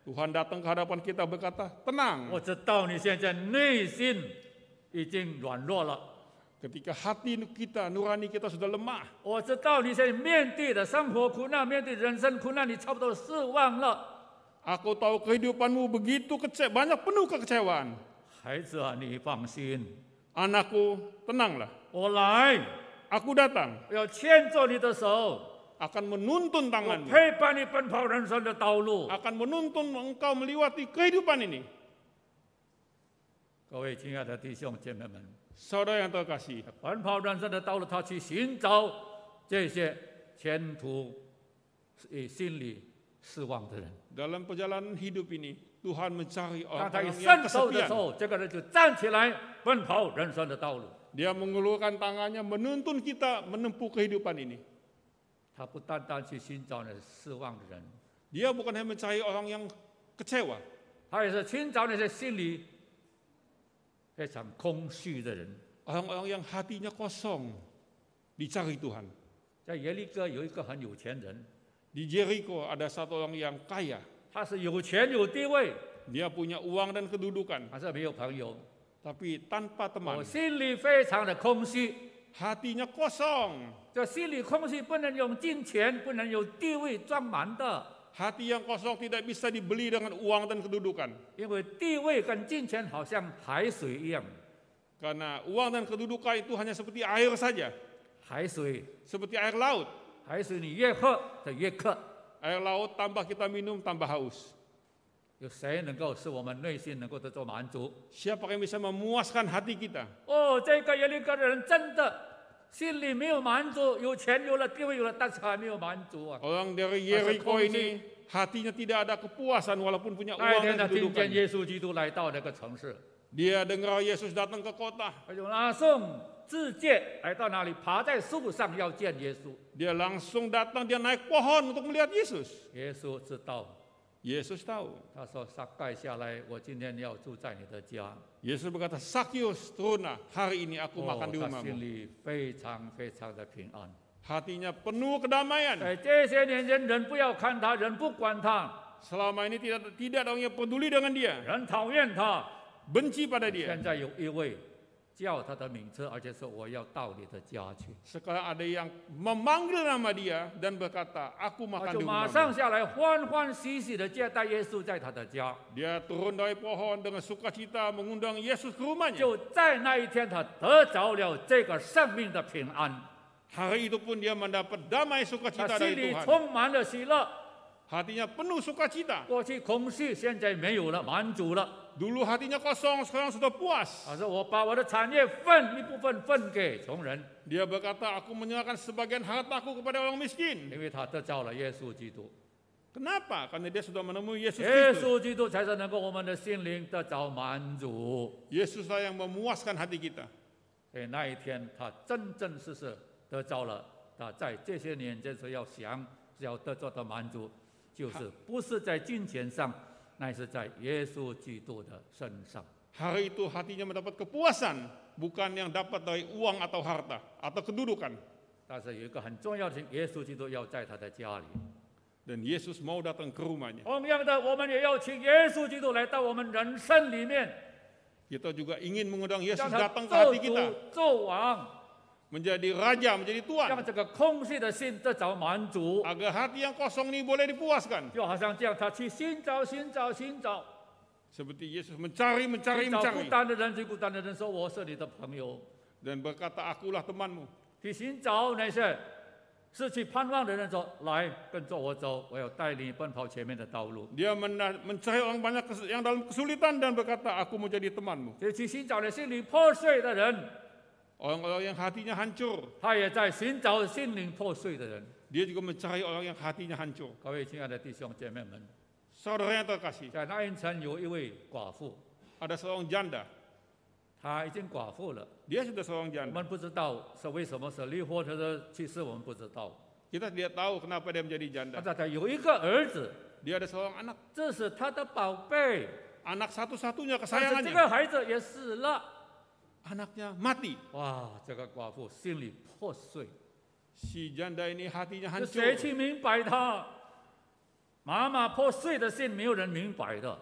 Speaker 3: Tuhan datang ke hadapan kita berkata,
Speaker 2: 我
Speaker 3: tenang.
Speaker 2: 知道你现在内心已经软弱了。”
Speaker 3: Ketika hati kita, nurani kita sudah lemah.
Speaker 2: 我知道你现在面对的生活苦难，面对人生苦难，你差不多失望了。
Speaker 3: Aku tahu kehidupanmu begitu banyak penuh kekecewaan.
Speaker 2: 孩子啊，你放心，
Speaker 3: Anakku, tenanglah.
Speaker 2: 我来，
Speaker 3: Aku datang,
Speaker 2: 我要牵着你的手，
Speaker 3: akan menuntun
Speaker 2: 我
Speaker 3: tanganmu,
Speaker 2: 陪伴你奔跑人生的道路。
Speaker 3: akan menuntun engkau melewati kehidupan ini.
Speaker 2: 各位亲爱的弟兄姐妹们，
Speaker 3: Saudara yang terkasih,
Speaker 2: 奔跑人生的道路，他去寻找这些前途心里失望的人。
Speaker 3: dalam perjalanan hidup ini, Tuhan mencari
Speaker 2: 当他一
Speaker 3: orang-orang yang
Speaker 2: 伸手的时
Speaker 3: kesepian.
Speaker 2: 候，这个人就站起来奔跑人生的道路。
Speaker 3: Dia mengulurkan tangannya menuntun kita menempuh kehidupan ini.
Speaker 2: 他不单单去寻找那失望的人，
Speaker 3: Dia bukan hanya mencari orang yang kecewa,
Speaker 2: 他也是寻找那些心里非常空虚的人。
Speaker 3: orang-orang yang hatinya kosong, dicari Tuhan.
Speaker 2: 在耶利哥有一个很有钱人，
Speaker 3: Di Jericho ada satu orang yang kaya.
Speaker 2: 他是有钱有地位，
Speaker 3: Dia punya uang dan kedudukan,
Speaker 2: 还是没有朋友。
Speaker 3: tapi tanpa
Speaker 2: 我
Speaker 3: teman.
Speaker 2: 心里非常的空虚，
Speaker 3: Hatinya kosong.
Speaker 2: 这心里空虚不能用金钱，不能有地位装满的，
Speaker 3: Hati yang kosong tidak bisa dibeli dengan uang dan kedudukan.
Speaker 2: 因为地位跟金钱好像海水一样，
Speaker 3: Karena uang dan kedudukan itu hanya seperti air saja.
Speaker 2: 海水，
Speaker 3: Seperti air laut.
Speaker 2: 海水你越喝它越渴。
Speaker 3: Air laut tambah kita minum, tambah haus.
Speaker 2: 有谁能够使我们内心能够得到满足？
Speaker 3: Siapa yang bisa memuaskan hati kita?
Speaker 2: 哦，这个耶利哥的人真的心里没有满足，有钱有了，地位有了，但是还没有满足啊！
Speaker 3: Orang dari Jericho ini hatinya tidak ada kepuasan walaupun punya
Speaker 2: 那一
Speaker 3: uang
Speaker 2: 天
Speaker 3: dan
Speaker 2: 他听见
Speaker 3: kedudukan.
Speaker 2: 耶稣基督来到那个城市，
Speaker 3: Dia dengar Yesus datang ke kota.
Speaker 2: 他就拿送自荐来到那里，爬在树上要见耶稣。
Speaker 3: Dia langsung datang, dia naik pohon untuk melihat Yesus.
Speaker 2: 耶稣知道，
Speaker 3: Yesus tahu.
Speaker 2: 他说：“撒盖下来，我今天要住在你的家。
Speaker 3: Yesus berkata, Sakyus, turunlah, hari ini aku
Speaker 2: 哦
Speaker 3: makan di
Speaker 2: 他心
Speaker 3: rumahmu.
Speaker 2: 里非常非常的平安。
Speaker 3: Hatinya penuh kedamaian.
Speaker 2: 在这些年间，人不要看他，人不管他，
Speaker 3: Selama ini tidak ada orang yang peduli dengan dia,
Speaker 2: 人讨厌他。
Speaker 3: benci pada dia.
Speaker 2: 现在有一位叫他的名字，而且说我要到你的家去。
Speaker 3: Sekarang ada yang memanggil nama dia dan berkata, aku
Speaker 2: 他
Speaker 3: makan
Speaker 2: 就
Speaker 3: di
Speaker 2: 马上
Speaker 3: rumahmu.
Speaker 2: 下来，欢欢喜喜的接待耶稣在他的家。
Speaker 3: Dia turun dari pohon dengan sukacita mengundang Yesus ke rumahnya.
Speaker 2: 就在那一天，他得着了这个生命的平安，
Speaker 3: Hari itu pun dia mendapat damai
Speaker 2: 他
Speaker 3: sukacita
Speaker 2: 心
Speaker 3: dari
Speaker 2: 里
Speaker 3: Tuhan.
Speaker 2: 充满了喜乐。
Speaker 3: Hatinya penuh sukacita.
Speaker 2: 过去空虚，现在没有了，满足了。
Speaker 3: Dulu hatinya kosong, sekarang sudah puas.
Speaker 2: 他说：“我把我的产业分一部分分给穷人，
Speaker 3: Dia berkata, aku menyerahkan sebagian hartaku kepada orang miskin.
Speaker 2: 因为他得着了耶稣基督。
Speaker 3: Kenapa? Karena dia sudah menemui Yesus
Speaker 2: 耶
Speaker 3: Kristus.
Speaker 2: 稣基督才是能够我们的心灵得着满足。
Speaker 3: Yesuslah yang memuaskan hati kita.
Speaker 2: 所以那一天，他真真实实得着了他在这些年间所要想、要得着的满足，就是不是在金钱上，乃是在耶稣基督的身上。
Speaker 3: Hari itu hatinya mendapat kepuasan, bukan yang dapat dari uang atau harta atau kedudukan.
Speaker 2: 但是有一个很重要的是，耶稣基督要在他的家里。
Speaker 3: Dan Yesus mau datang ke rumahnya.
Speaker 2: 同样的，我们也要请耶稣基督来到我们人生里面。
Speaker 3: Kita juga ingin mengundang
Speaker 2: 让
Speaker 3: Yesus
Speaker 2: 他
Speaker 3: datang ke
Speaker 2: 做
Speaker 3: hati
Speaker 2: 主
Speaker 3: kita,
Speaker 2: 做王，
Speaker 3: menjadi raja, menjadi
Speaker 2: 让
Speaker 3: tuan,
Speaker 2: 这个空虚的心得着满足。
Speaker 3: agar hati yang kosong ini boleh dipuaskan.
Speaker 2: 就好像这样，他去寻找、寻找、寻找，
Speaker 3: Seperti Yesus mencari,
Speaker 2: 寻找孤
Speaker 3: mencari,
Speaker 2: 单的人，最孤单的人说：“我是你的朋友。”
Speaker 3: dan berkata, akulah temanmu.
Speaker 2: 去寻找那些失去盼望的人说：“来，跟着我走，我要带你奔跑前面的道路。”
Speaker 3: Dia mencari orang banyak yang dalam kesulitan dan berkata, aku mau jadi temanmu.
Speaker 2: 就去寻找那心灵破碎的人，
Speaker 3: Orang-orang yang hatinya hancur,
Speaker 2: 他也在寻找心灵破碎的人。
Speaker 3: dia juga mencari orang yang hatinya hancur.
Speaker 2: 各位亲爱的弟兄姐妹们，
Speaker 3: Saudara yang terkasih,
Speaker 2: 在那一城有一位寡妇，
Speaker 3: ada seorang janda.
Speaker 2: 她已经寡妇了。
Speaker 3: Dia sudah seorang
Speaker 2: 我
Speaker 3: janda.
Speaker 2: 们不知道是为什么是离婚或者去世，我们不知道。
Speaker 3: Kita tidak tahu kenapa dia menjadi janda.
Speaker 2: 但是他有一个儿子，
Speaker 3: Dia ada seorang anak,
Speaker 2: 这是他的宝贝，
Speaker 3: anak satu-satunya
Speaker 2: 但是这
Speaker 3: kesayangannya.
Speaker 2: 个孩子也死了。
Speaker 3: Anaknya mati.
Speaker 2: 哇，这个寡妇心里破碎。
Speaker 3: Si janda ini hatinya
Speaker 2: 是谁
Speaker 3: hancur.
Speaker 2: 去明白他？妈妈破碎的心，没有人明白的。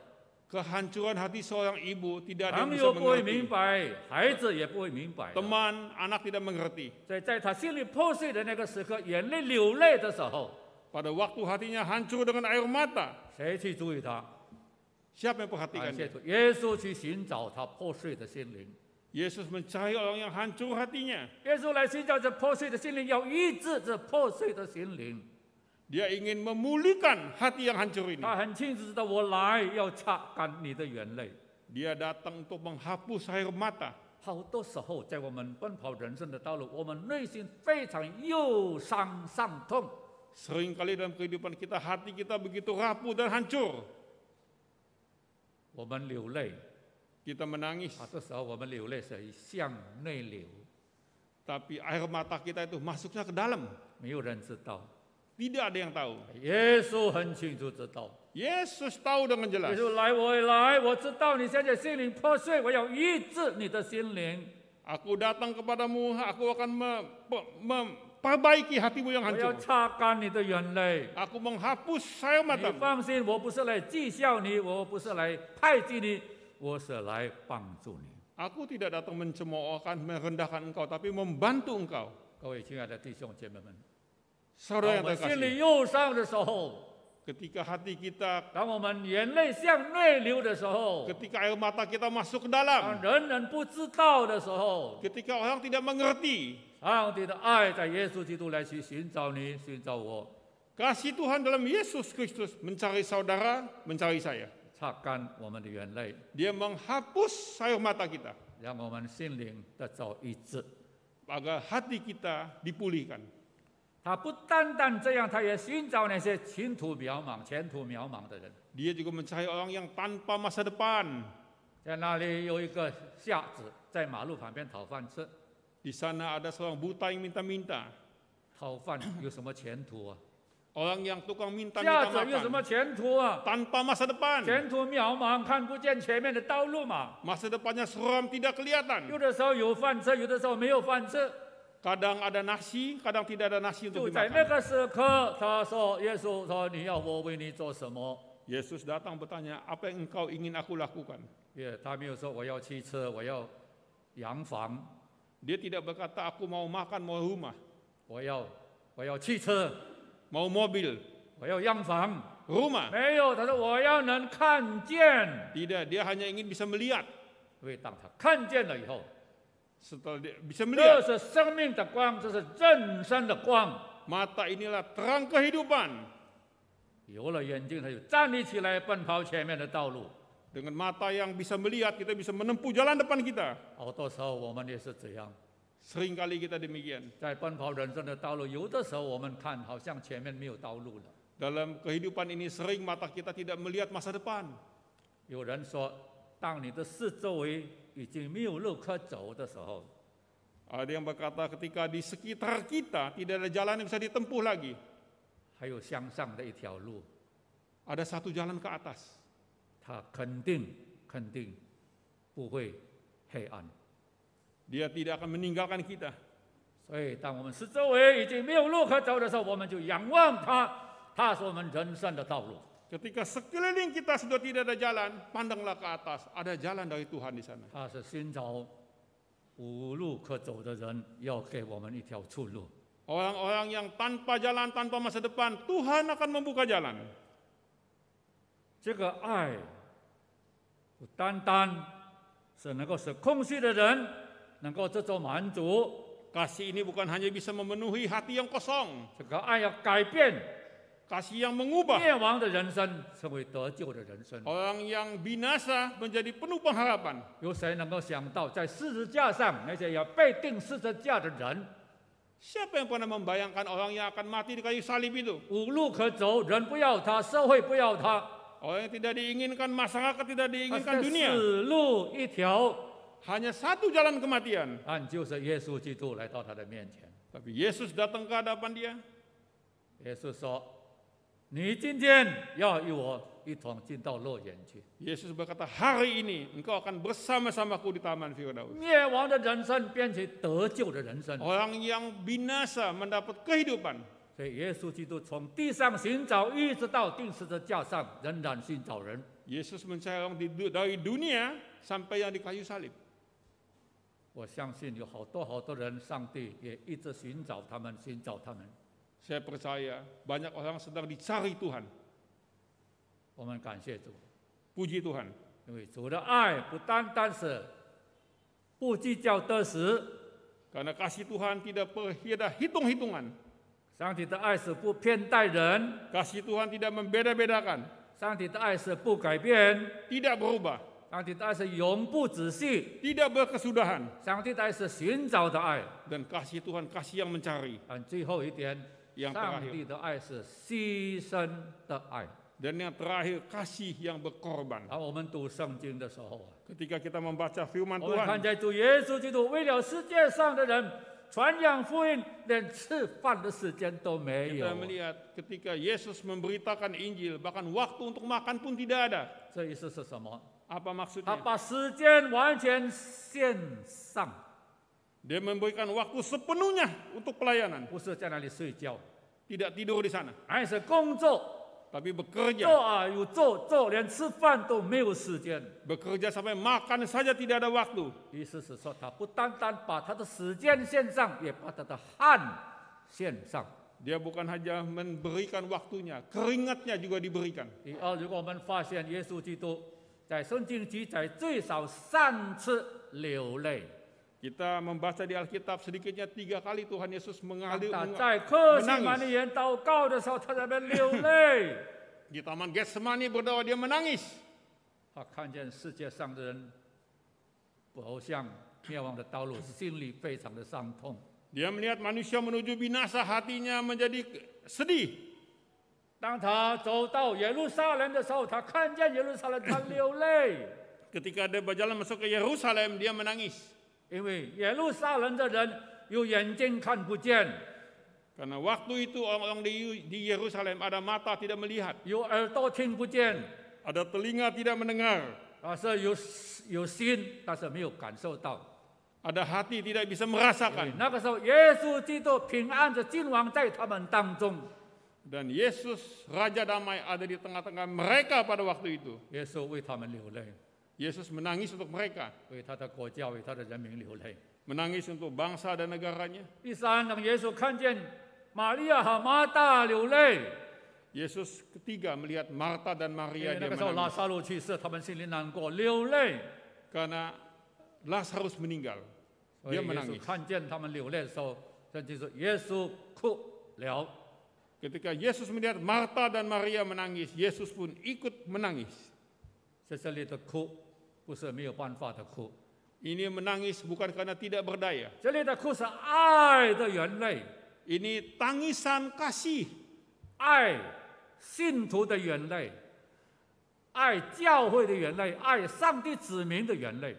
Speaker 3: Kehancuran hati seorang ibu tidak ada yang
Speaker 2: 朋
Speaker 3: bisa
Speaker 2: 友不会
Speaker 3: mengerti.
Speaker 2: 明白，孩子也不会明白的。
Speaker 3: Teman, anak tidak mengerti.
Speaker 2: 所以在他心里破碎的那个时刻，眼泪流泪的时候，
Speaker 3: Pada waktu hatinya hancur dengan air mata,
Speaker 2: 谁去注意他？
Speaker 3: siapa yang perhatikan
Speaker 2: 感谢
Speaker 3: dia?
Speaker 2: 主，耶稣去寻找他破碎的心灵。
Speaker 3: Yesus mencari orang yang hancur hatinya.
Speaker 2: 耶稣来寻找这破碎的心灵，要医治这破碎的心灵。
Speaker 3: Dia ingin memulihkan hati yang hancur ini.
Speaker 2: 他很清楚知道，我来要擦干你的眼泪。
Speaker 3: Dia datang untuk menghapus air mata.
Speaker 2: 好多时候，在我们奔跑人生的道路，我们内心非常忧伤、伤痛。
Speaker 3: Seringkali dalam kehidupan kita, hati kita begitu rapuh dan hancur.
Speaker 2: 我们流泪，
Speaker 3: Kita menangis,
Speaker 2: 好多时候我们流泪是向内流，
Speaker 3: tapi air mata kita itu masuknya ke dalam.
Speaker 2: 没有人知道。
Speaker 3: Tidak ada yang tahu.
Speaker 2: 耶稣很清楚知道。
Speaker 3: Yesus tahu dengan
Speaker 2: 耶
Speaker 3: jelas.
Speaker 2: 稣来，我也来，我知道你现在心灵破碎，我要医治你的心灵，
Speaker 3: Aku datang kepadamu, aku akan memperbaiki hatimu yang
Speaker 2: 我要
Speaker 3: hancur.
Speaker 2: 擦干你的眼泪。
Speaker 3: Aku menghapus air
Speaker 2: 你
Speaker 3: matamu.
Speaker 2: 放心，我不是来讥笑你，我不是来排挤你，我是来帮助你。
Speaker 3: Aku tidak datang mencemoohkan, merendahkan engkau, tapi membantu engkau.
Speaker 2: 各位亲爱的弟兄姐妹们，
Speaker 3: Saudara
Speaker 2: 当我
Speaker 3: yang
Speaker 2: 们心
Speaker 3: terkasih,
Speaker 2: 里忧伤的时候，
Speaker 3: ketika hati kita,
Speaker 2: 当我们眼泪向内流的时候，
Speaker 3: ketika air mata kita masuk ke
Speaker 2: 当
Speaker 3: dalam,
Speaker 2: 人人不知道的时候，
Speaker 3: ketika orang tidak mengerti,
Speaker 2: 上帝的爱在耶稣基督来去寻找你，寻找我，
Speaker 3: kasih Tuhan dalam Yesus Kristus mencari saudara, mencari saya.
Speaker 2: 擦干我们的眼泪，
Speaker 3: Dia menghapus air mata kita,
Speaker 2: 让我们心灵得着医治。
Speaker 3: agar hati kita dipulihkan.
Speaker 2: 他不单单这样，他也寻找那些前途渺茫的人。
Speaker 3: Dia juga mencari orang yang tanpa masa depan.
Speaker 2: 在那里有一个瞎子在马路旁边讨饭吃，
Speaker 3: Di sana ada seorang buta yang minta-minta.
Speaker 2: 讨饭有什么前途啊？
Speaker 3: Orang yang tukang minta
Speaker 2: 瞎
Speaker 3: minta
Speaker 2: 子有什
Speaker 3: makan.
Speaker 2: 么前途啊？
Speaker 3: Tanpa masa depan.
Speaker 2: 前途渺茫，看不见前面的道路嘛。
Speaker 3: Masa depannya suram, tidak kelihatan.
Speaker 2: 有的时候有饭吃，有的时候没有饭吃。
Speaker 3: Kadang ada nasi, kadang tidak ada nasi
Speaker 2: 就
Speaker 3: untuk
Speaker 2: 在那
Speaker 3: dimakan.
Speaker 2: 个时刻，他说：“耶稣说，你要我为你做什么
Speaker 3: Yesus datang bertanya, apa yang engkau ingin aku lakukan?？”
Speaker 2: 他没有说我要汽车，我要洋房，
Speaker 3: Dia tidak berkata, aku mau makan, mau rumah,
Speaker 2: 我要汽车，
Speaker 3: mau mobil,
Speaker 2: 我要洋房。
Speaker 3: rumah.
Speaker 2: 没有，他说我要能看见。
Speaker 3: Tidak, dia hanya ingin bisa melihat.
Speaker 2: 因为当他看见了以后，
Speaker 3: Setelah dia bisa
Speaker 2: 这
Speaker 3: melihat,
Speaker 2: 是生命的光，这是人生的光。
Speaker 3: mata inilah terang kehidupan.
Speaker 2: 有了眼睛，他就站立起来，奔跑前面的道路。
Speaker 3: Dengan mata yang bisa melihat, kita bisa menempuh jalan depan kita.
Speaker 2: 好多时候我们也是这样，
Speaker 3: Seringkali kita demikian.
Speaker 2: 在奔跑人生的道路，有的时候我们看好像前面没有道路了。
Speaker 3: Dalam kehidupan ini sering mata kita tidak melihat masa depan.
Speaker 2: 有人说，当你的四周围已经没有路可走的时候，
Speaker 3: Ada yang berkata ketika di sekitar kita tidak ada jalan yang bisa ditempuh lagi.
Speaker 2: 还有向上的一条路，
Speaker 3: Ada satu jalan ke atas.
Speaker 2: 它肯定不会黑暗。
Speaker 3: Dia tidak akan meninggalkan kita.
Speaker 2: 所以，当我们四周围已经没有路可走的时候，我们就仰望它，它是我们人生的道路。
Speaker 3: Ketika sekeliling kita sudah tidak ada jalan, pandanglah ke atas, ada jalan dari Tuhan di sana.
Speaker 2: 他是寻找无路可走的人，要给我们一条出路。
Speaker 3: Orang-orang yang tanpa jalan, tanpa masa depan, Tuhan akan membuka jalan.
Speaker 2: 这个爱不单单是能够使空虚的人能够得着满足，
Speaker 3: Kasih ini bukan hanya bisa memenuhi hati yang kosong.
Speaker 2: 这个爱要改变
Speaker 3: Kasih yang mengubah
Speaker 2: 灭亡的人生，成为得救的人生。
Speaker 3: orang yang binasa menjadi penuh pengharapan.
Speaker 2: 有谁能够想到，在十字架上那些要被钉十字架的人，
Speaker 3: Siapa yang pernah membayangkan orang yang akan mati di kayu salib itu?
Speaker 2: 无路可走，人不要他，社会不要他，
Speaker 3: Orang yang tidak diinginkan, masyarakat tidak
Speaker 2: 他
Speaker 3: diinginkan
Speaker 2: 是
Speaker 3: dunia.
Speaker 2: 死路一条，
Speaker 3: Hanya satu jalan kematian.
Speaker 2: 但就是耶稣基督来到他的面前。
Speaker 3: Tapi Yesus datang ke hadapan dia.
Speaker 2: 耶稣说：“你今天要与我一同进到乐园去。
Speaker 3: Yesus berkata, hari ini engkau akan bersama-samaku di Taman Firdaus.
Speaker 2: 灭亡的人生变成得救的人生。
Speaker 3: Orang yang binasa mendapat kehidupan.
Speaker 2: 所以耶稣基督从地上寻找，一直到钉十字架上，仍然寻找人。
Speaker 3: Yesus mencari orang dari dunia sampai yang di kayu salib.
Speaker 2: 我相信有好多人，上帝也一直寻找他们，寻找他们。
Speaker 3: Saya percaya banyak orang sedang dicari Tuhan.
Speaker 2: 我们感谢主，
Speaker 3: Puji Tuhan.
Speaker 2: 因为主的爱不单单是不计较得失，
Speaker 3: Karena kasih Tuhan tidak hitung-hitungan.
Speaker 2: 上帝的爱是不偏待人，
Speaker 3: Kasih Tuhan tidak membeda-bedakan.
Speaker 2: 上帝的爱是不改变，
Speaker 3: Tidak berubah.
Speaker 2: 上帝的爱是永不止息，
Speaker 3: Tidak berkesudahan.
Speaker 2: 上帝的爱是寻找的爱。
Speaker 3: Dan kasih Tuhan kasih yang mencari.
Speaker 2: 但最后一点，
Speaker 3: yang
Speaker 2: 上
Speaker 3: terakhir
Speaker 2: 帝的爱是牺牲的爱。
Speaker 3: Dan yang terakhir kasih yang berkorban.
Speaker 2: 当我们读圣经的时候，
Speaker 3: Ketika kita membaca firman
Speaker 2: 我们看
Speaker 3: Tuhan,
Speaker 2: 见主耶稣基督为了世界上的人传扬福音，连吃饭的时间都没有
Speaker 3: kita。melihat ketika Yesus memberitakan Injil, bahkan waktu untuk makan pun tidak ada.
Speaker 2: 这意思是什么？
Speaker 3: Apa
Speaker 2: 他
Speaker 3: maksudnya?
Speaker 2: 把时间完全献上，
Speaker 3: Dia memberikan waktu sepenuhnya untuk pelayanan.
Speaker 2: 不是在那里睡觉，
Speaker 3: Tidak tidur di sana,
Speaker 2: 而是工作，
Speaker 3: tapi bekerja.
Speaker 2: 做啊有做，连吃饭都没有时间。
Speaker 3: Bekerja sampai makan saja tidak ada waktu.
Speaker 2: 意思是说，他不单单把他的时间献上，也把他的汗献上。
Speaker 3: Dia bukan hanya memberikan waktunya, keringatnya juga diberikan.
Speaker 2: 第二，如果我们发现耶稣基督在圣经记载最少3次流泪，
Speaker 3: Kita membaca di Alkitab sedikitnya 3 kali Tuhan Yesus
Speaker 2: 他在克西马尼
Speaker 3: menangis.
Speaker 2: 园祷告的时候，他在那边流泪。
Speaker 3: Di Taman Getsemani berdoa dia menangis.
Speaker 2: 他看见世界上的人走向灭亡的道路，心里非常的伤痛。
Speaker 3: Dia melihat manusia menuju binasa, hatinya menjadi sedih.
Speaker 2: 当他走到耶路撒冷的时候，他看见耶路撒冷，他流泪，
Speaker 3: Ketika dia berjalan masuk ke Yerusalem, dia menangis.
Speaker 2: 因为耶路撒冷的人有眼睛看不见，
Speaker 3: Karena waktu itu orang-orang di Yerusalem ada mata tidak melihat,
Speaker 2: 有耳朵听不见，
Speaker 3: ada telinga tidak mendengar,
Speaker 2: 但是有心，但是没有感受到。
Speaker 3: ada hati tidak bisa
Speaker 2: 因为
Speaker 3: merasakan.
Speaker 2: 那个时候，耶稣基督平安的君王在他们当中，
Speaker 3: Dan Yesus Raja Damai ada di tengah-tengah mereka pada waktu itu.
Speaker 2: 耶稣为他们流泪，
Speaker 3: Yesus menangis untuk mereka,
Speaker 2: 为他的国家、为他的人民流泪。
Speaker 3: menangis untuk bangsa dan negaranya.
Speaker 2: 第三，当耶稣看见玛利亚和马大流泪，
Speaker 3: Yesus ketiga melihat Marta dan
Speaker 2: 因
Speaker 3: Maria
Speaker 2: 为那
Speaker 3: dia
Speaker 2: 个时候拉
Speaker 3: menangis
Speaker 2: 撒路去世，他们心里难过，流泪。
Speaker 3: karena Lazarus meninggal.
Speaker 2: 所以
Speaker 3: Dia
Speaker 2: 耶稣
Speaker 3: menangis.
Speaker 2: 看见他们流泪的时候，圣经说耶稣哭了。
Speaker 3: Ketika Yesus melihat Marta dan Maria menangis, Yesus pun ikut menangis.
Speaker 2: 在这里的哭不是没有办法的哭，
Speaker 3: Ini menangis bukan karena tidak berdaya.
Speaker 2: 这里的哭是爱的眼泪，
Speaker 3: Ini tangisan kasih,
Speaker 2: 爱信徒的眼泪，爱教会的眼泪，爱上帝子民的眼泪，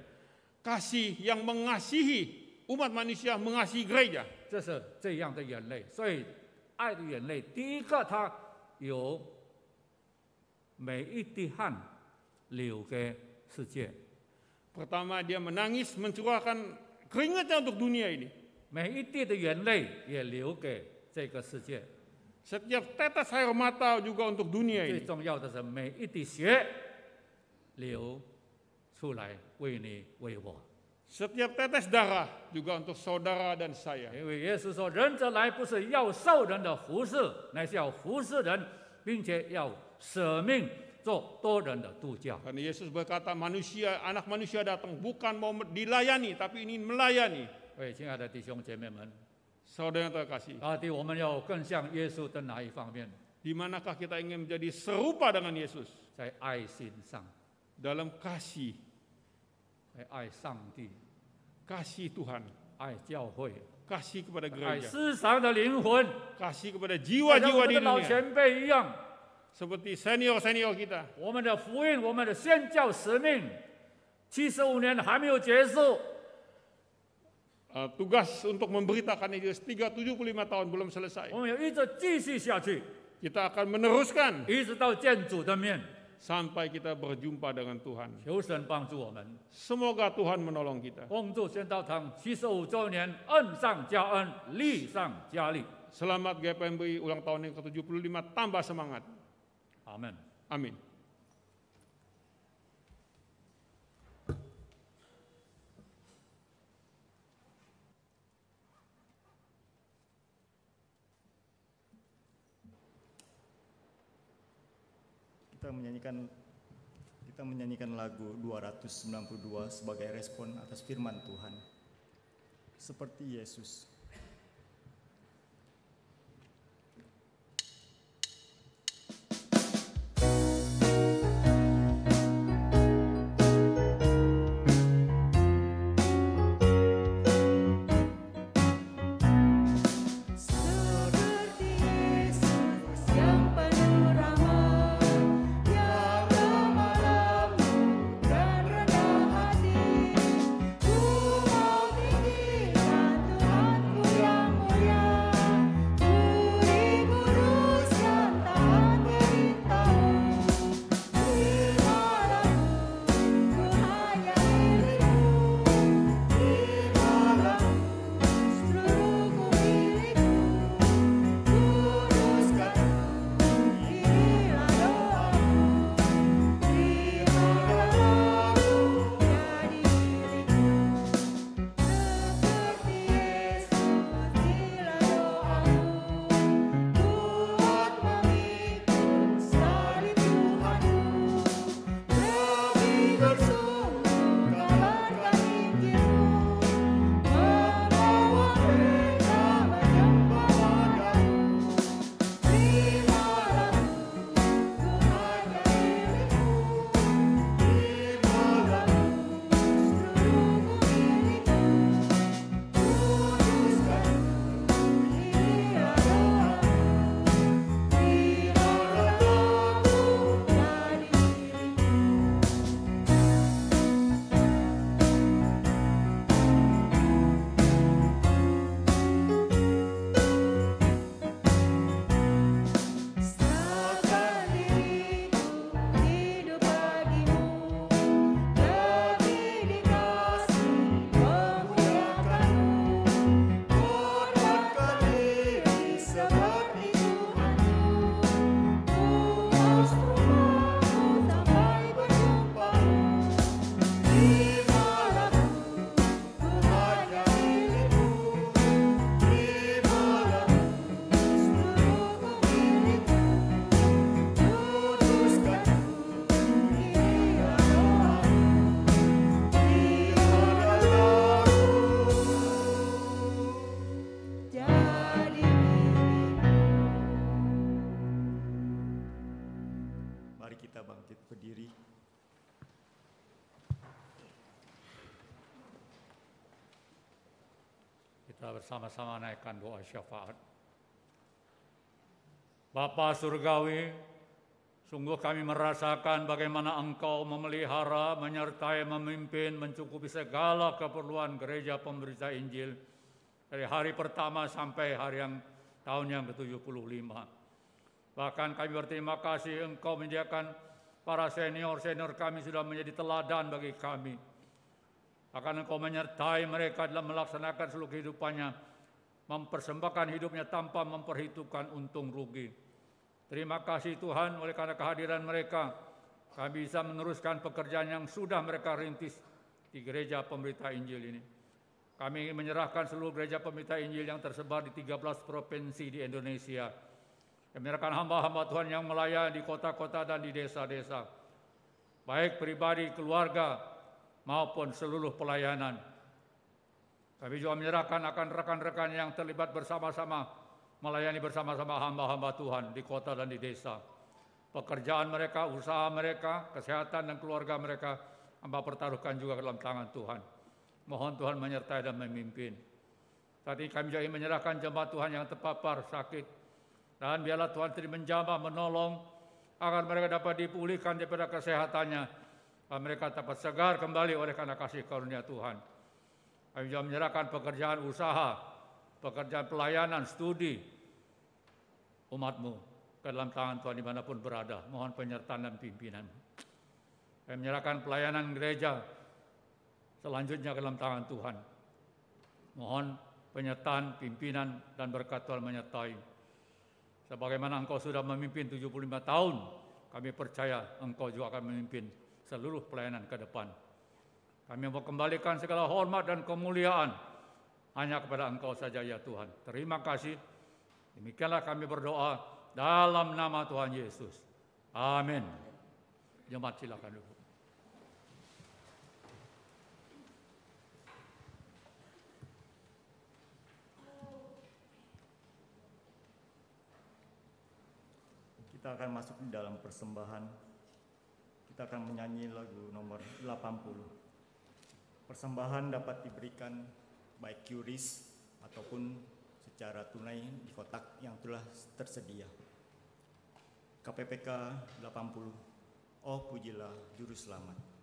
Speaker 3: kasih yang mengasihi umat manusia, mengasihi gereja.
Speaker 2: 这是这样的眼泪。所以，爱的眼泪，第一个，它有每一滴汗流给世界，
Speaker 3: Pertama dia menangis mencurahkan keringatnya untuk dunia ini.
Speaker 2: 每一滴的眼泪也流给这个世界。
Speaker 3: Setiap tetes air mata juga untuk dunia
Speaker 2: 最
Speaker 3: ini.
Speaker 2: 重要的是每一滴血流出来，为你为我。
Speaker 3: Setiap tetes darah juga untuk saudara dan saya.
Speaker 2: 因为耶稣说：“人子来不是要受人的服侍，乃是要服侍人，并且要舍命做多人的度教。”
Speaker 3: Karena Yesus berkata anak manusia datang bukan mau dilayani tapi ingin melayani.
Speaker 2: 所以，亲爱的弟兄姐妹们，
Speaker 3: Saudara yang terkasih,
Speaker 2: 到底我们要更像耶稣的哪一方面？
Speaker 3: di manakah kita ingin menjadi serupa dengan Yesus?
Speaker 2: 在爱心上，
Speaker 3: Dalam kasih,
Speaker 2: 在爱上帝，
Speaker 3: kasih Tuhan,
Speaker 2: 爱教会，
Speaker 3: kasih kepada
Speaker 2: 爱
Speaker 3: gereja,
Speaker 2: 世上的灵魂，
Speaker 3: kasih kepada
Speaker 2: 就像
Speaker 3: jiwa-jiwa
Speaker 2: 我们
Speaker 3: di
Speaker 2: 的老
Speaker 3: dunia.
Speaker 2: 前辈一样。
Speaker 3: Seperti senior-senior kita.
Speaker 2: 我们的福音，我们的宣教使命，75年还没有结束。
Speaker 3: Tugas untuk memberitakan Injil 75 tahun belum selesai.
Speaker 2: 我们要一直继续下去，
Speaker 3: Kita akan meneruskan
Speaker 2: 一直到见主的面。
Speaker 3: sampai kita berjumpa dengan Tuhan.
Speaker 2: 求神帮助我们。
Speaker 3: Semoga Tuhan menolong kita.
Speaker 2: 恭祝宣道堂75周年，恩上加恩，力上加力。
Speaker 3: Selamat GPMBI ulang tahun yang ke-75, tambah semangat.
Speaker 2: 阿门。
Speaker 3: Amin.
Speaker 1: Kita menyanyikan lagu 292 sebagai respon atas firman Tuhan. Seperti Yesus.
Speaker 2: Kita bersama-sama naikkan doa syafaat. Bapa Surgawi, sungguh kami merasakan bagaimana Engkau memelihara, menyertai, memimpin, mencukupi segala keperluan gereja pemberita Injil dari hari pertama sampai tahun yang ke-75. Bahkan kami berterima kasih Engkau menyediakan para senior-senior kami sudah menjadi teladan bagi kami. Akan Engkau menyertai mereka dalam melaksanakan seluruh kehidupannya mempersembahkan hidupnya tanpa memperhitungkan untung rugi. Terima kasih Tuhan, oleh karena kehadiran mereka, kami bisa meneruskan pekerjaan yang sudah mereka rintis di gereja pemberita Injil ini. Kami ingin menyerahkan seluruh gereja pemberita Injil yang tersebar di 13 provinsi di Indonesia. Kami menyerahkan hamba-hamba Tuhan yang melayani di kota-kota dan di desa-desa, baik pribadi, keluarga, maupun seluruh pelayanan. Kami juga menyerahkan akan rekan-rekan yang terlibat bersama-sama, melayani bersama-sama hamba-hamba Tuhan di kota dan di desa. Pekerjaan mereka, usaha mereka, kesehatan dan keluarga mereka, hamba pertaruhkan juga dalam tangan Tuhan. Mohon Tuhan menyertai dan memimpin. Saat ini kami juga ingin menyerahkan jemaat Tuhan yang terpapar sakit. Dan biarlah Tuhan terus menjamah, menolong, agar mereka dapat dipulihkan daripada kesehatannya. Dan mereka dapat segar kembali oleh karena kasih karunia Tuhan. Kami juga menyerahkan pekerjaan usaha, pekerjaan pelayanan, studi umat-Mu ke dalam tangan Tuhan dimanapun berada. Mohon penyertaan dan pimpinan. Kami menyerahkan pelayanan gereja selanjutnya ke dalam tangan Tuhan. Mohon penyertaan, pimpinan, dan berkat Tuhan menyertai. Sebagaimana Engkau sudah memimpin 75 tahun, kami percaya Engkau juga akan memimpin seluruh pelayanan ke depan. Kami mau kembalikan segala hormat dan kemuliaan hanya kepada Engkau saja ya Tuhan. Terima kasih. Demikianlah kami berdoa dalam nama Tuhan Yesus. Amin. Jemaat silakan duduk.
Speaker 1: Kita akan masuk di dalam persembahan. Kita akan menyanyi lagu nomor 80. Persembahan dapat diberikan baik QRIS ataupun secara tunai di kotak yang telah tersedia. KPPK 80. Oh pujilah Juru Selamat.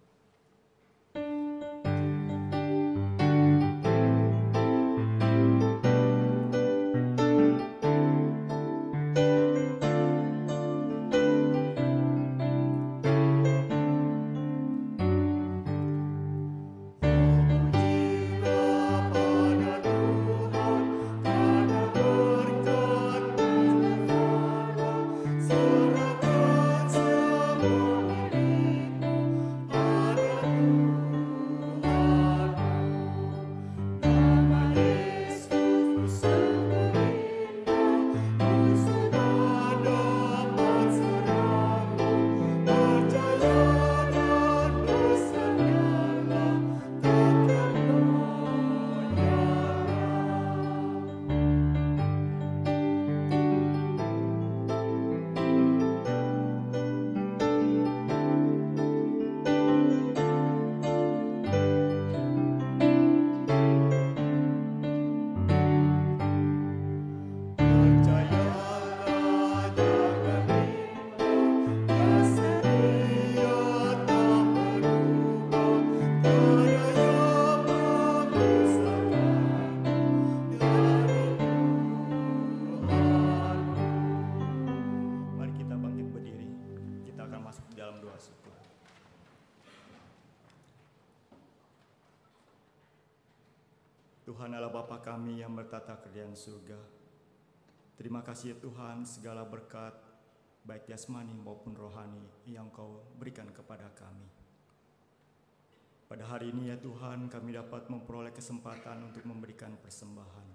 Speaker 1: Tuhan Allah Bapa kami yang bertata kerajaan surga. Terima kasih ya Tuhan segala berkat baik jasmani maupun rohani yang Kau berikan kepada kami. Pada hari ini ya Tuhan kami dapat memperoleh kesempatan untuk memberikan persembahan.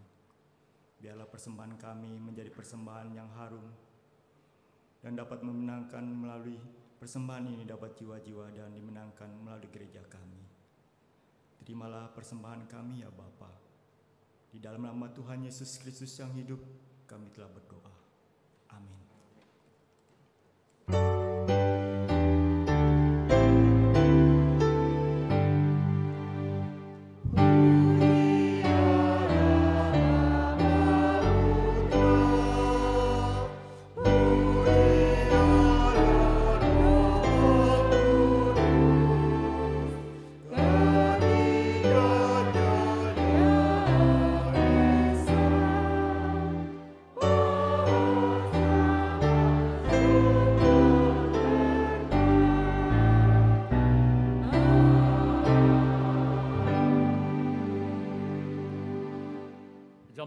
Speaker 1: Biarlah persembahan kami menjadi persembahan yang harum dan dapat memenangkan melalui persembahan ini dapat jiwa-jiwa dan dimenangkan melalui gereja kami. Terimalah persembahan kami ya Bapa. Di dalam nama Tuhan Yesus Kristus yang hidup, kami telah berdoa. Amin.
Speaker 4: Oh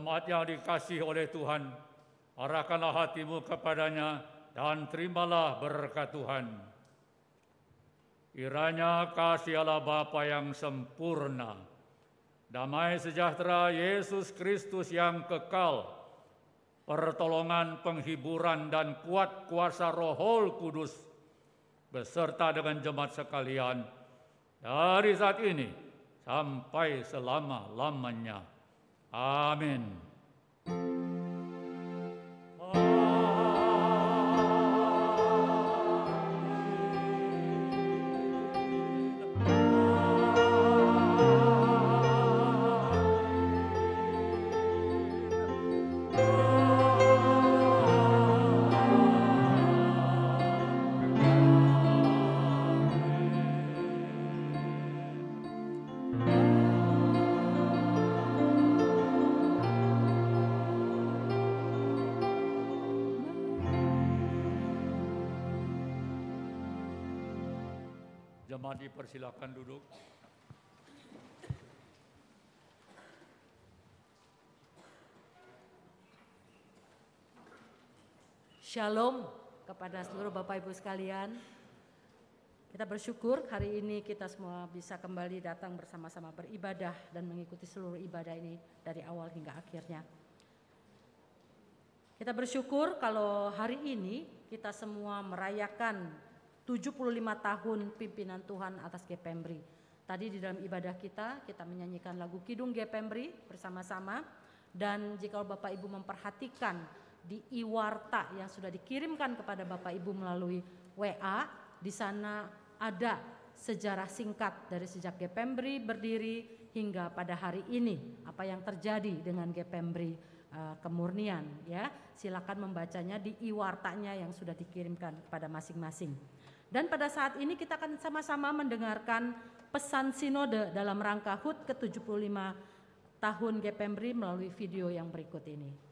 Speaker 2: Jemaat yang dikasihi oleh Tuhan, arahkanlah hatimu kepadanya dan terimalah berkat Tuhan. Kiranya kasih Allah Bapa yang sempurna, damai sejahtera Yesus Kristus yang kekal, pertolongan, penghiburan, dan kuat kuasa Roh Kudus, beserta dengan jemaat sekalian, dari saat ini sampai selama-lamanya. Amin. Jemaat dipersilakan duduk.
Speaker 4: Shalom kepada seluruh Bapak Ibu sekalian. Kita bersyukur hari ini kita semua bisa kembali datang bersama-sama beribadah dan mengikuti seluruh ibadah ini dari awal hingga akhirnya. Kita bersyukur kalau hari ini kita semua merayakan 75 tahun pimpinan Tuhan atas GPMBRI. Tadi di dalam ibadah kita menyanyikan lagu Kidung GPMBRI bersama-sama. Dan jika Bapak Ibu memperhatikan di e-warta yang sudah dikirimkan kepada Bapak Ibu melalui WA, di sana ada sejarah singkat dari sejak GPMBRI berdiri hingga pada hari ini, apa yang terjadi dengan GPMBRI Kemurnian, ya. Silakan membacanya di e-wartanya yang sudah dikirimkan kepada masing-masing. Dan pada saat ini kita akan sama-sama mendengarkan pesan sinode dalam rangka HUT ke-75 tahun GPMBRI melalui video yang berikut ini.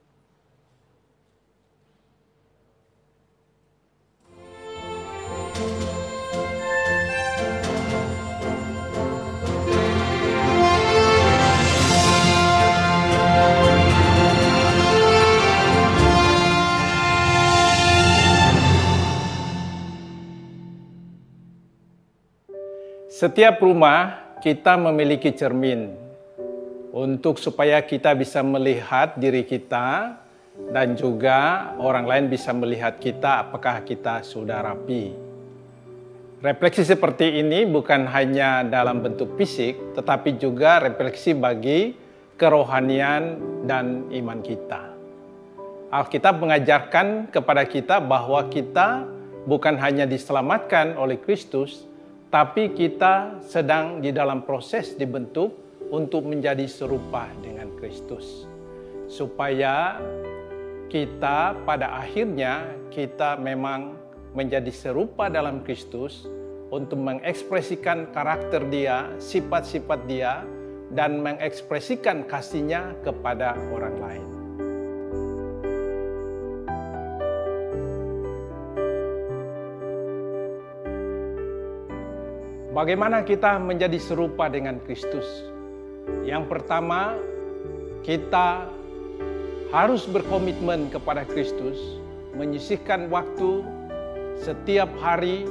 Speaker 5: Setiap rumah kita memiliki cermin untuk supaya kita bisa melihat diri kita dan juga orang lain bisa melihat kita apakah kita sudah rapi. Refleksi seperti ini bukan hanya dalam bentuk fisik tetapi juga refleksi bagi kerohanian dan iman kita. Alkitab mengajarkan kepada kita bahwa kita bukan hanya diselamatkan oleh Kristus, tapi kita sedang di dalam proses dibentuk untuk menjadi serupa dengan Kristus. Supaya kita pada akhirnya kita memang menjadi serupa dalam Kristus untuk mengekspresikan karakter Dia, sifat-sifat Dia, dan mengekspresikan kasih-Nya kepada orang lain. Bagaimana kita menjadi serupa dengan Kristus? Yang pertama, kita harus berkomitmen kepada Kristus, menyisihkan waktu setiap hari